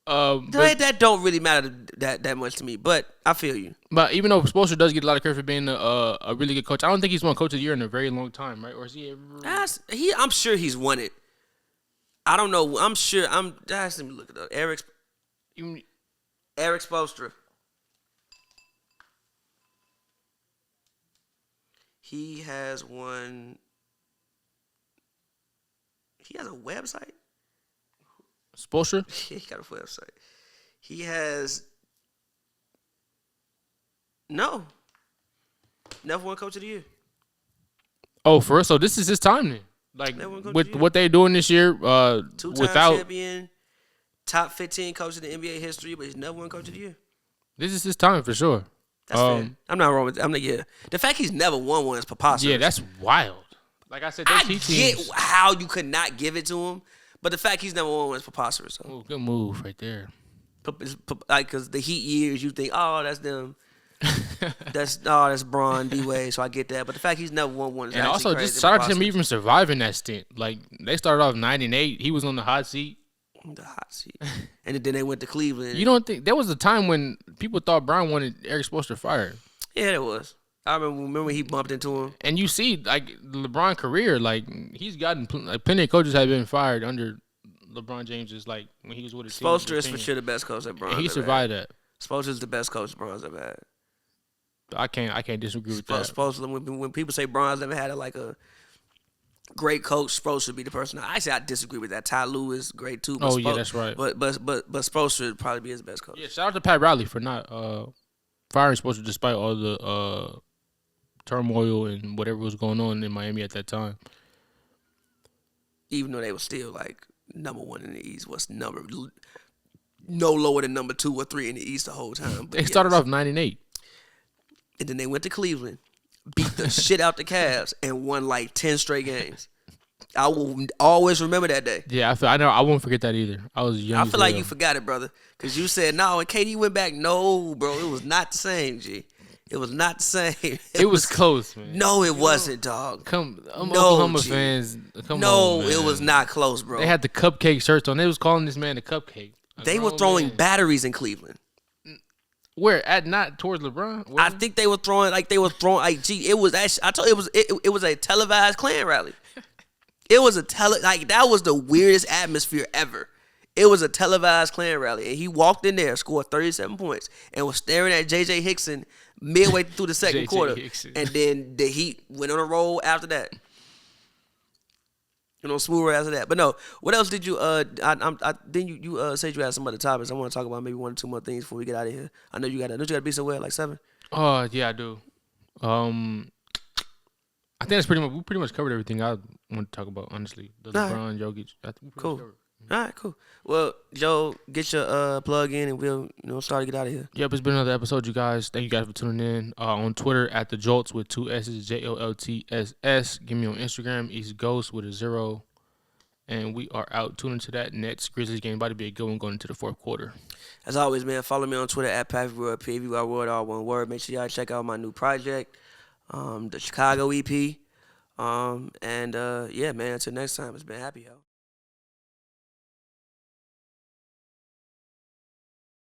That don't really matter that much to me, but I feel you. But even though Spoelstra does get a lot of credit for being a really good coach, I don't think he's won Coach of the Year in a very long time, right? Or is he ever? I'm sure he's won it. I don't know. I'm sure. Let me look it up. Eric Spoelstra. He has won. He has a website. Spoelstra? Yeah, he got a website. He has never won Coach of the Year. Oh, for real? So this is his time then? Like with what they're doing this year, 2-time champion, top 15 coach in the NBA history, but he's never won Coach of the Year. This is his time for sure. That's fair. I'm not wrong with that. The fact he's never won one is preposterous. Yeah, that's wild. Like I said, I get how you could not give it to him, but the fact he's never won one is preposterous. So. Oh, good move right there. Like, because the Heat years, you think, oh, that's them. that's Bron, D-Wade, so I get that. But the fact he's never won one is and also crazy. just shout out to him even surviving that stint. Like they started off 9-8, he was on the hot seat. The hot seat, and then they went to Cleveland. You don't think there was a time when people thought Brown wanted Eric Spoelstra fired? Yeah, there was. I remember when he bumped into him. And you see, like the LeBron career, like he's gotten plenty of coaches have been fired under LeBron James's like when he was with his team. Spoelstra is for sure the best coach that Bron's ever had. He survived that. Spoelstra is the best coach Bron's ever had. I can't disagree with that. Spoelstra, when people say Bron's never had a great coach, Spoelstra would be the person. Actually, I disagree with that. Ty Lue is great too. But yeah, that's right. But Spoelstra would probably be his best coach. Yeah, shout out to Pat Riley for not firing Spoelstra despite all the turmoil and whatever was going on in Miami at that time. Even though they were still like number 1 in the East, no lower than number 2 or 3 in the East the whole time. But They started off 9-8. And then they went to Cleveland, beat the shit out the Cavs, and won like 10 straight games. I will always remember that day. Yeah, I won't forget that either. I was young. I feel like you forgot it, brother, because you said no, and KD went back. No, bro, it was not the same. G, it was not the same. It was close, man. No, it wasn't, dog. Oklahoma fans. Come on, man. It was not close, bro. They had the cupcake shirts on. They was calling this man the cupcake. They were throwing batteries in Cleveland. Where not towards LeBron? I think they were throwing gee, it was actually, I told you, it was a televised Klan rally. It was that was the weirdest atmosphere ever. It was a televised Klan rally, and he walked in there, scored 37 points, and was staring at J.J. Hickson midway through the second quarter. Hickson. And then the Heat went on a roll after that. Smooth after that. But no, what else did you? Then you said you had some other topics. I want to talk about maybe 1 or 2 more things before we get out of here. I know you got to be somewhere like 7. Oh yeah, I do. I think we pretty much covered everything I want to talk about. Honestly, the LeBron, Jokic. Cool. All right, cool. Well, Joe, get your plug in, and we'll start to get out of here. Yep, it's been another episode, you guys. Thank you guys for tuning in. On Twitter at the Jolts with 2 S's, JOLTSS. Give me on Instagram, East Ghost with a 0. And we are out. Tune into that next Grizzlies game. About to be a good one going into the fourth quarter. As always, man, follow me on Twitter at PavyWorld, PavyWorld, all one word. Make sure y'all check out my new project, the Chicago EP. Yeah, man, until next time, it's been happy, yo.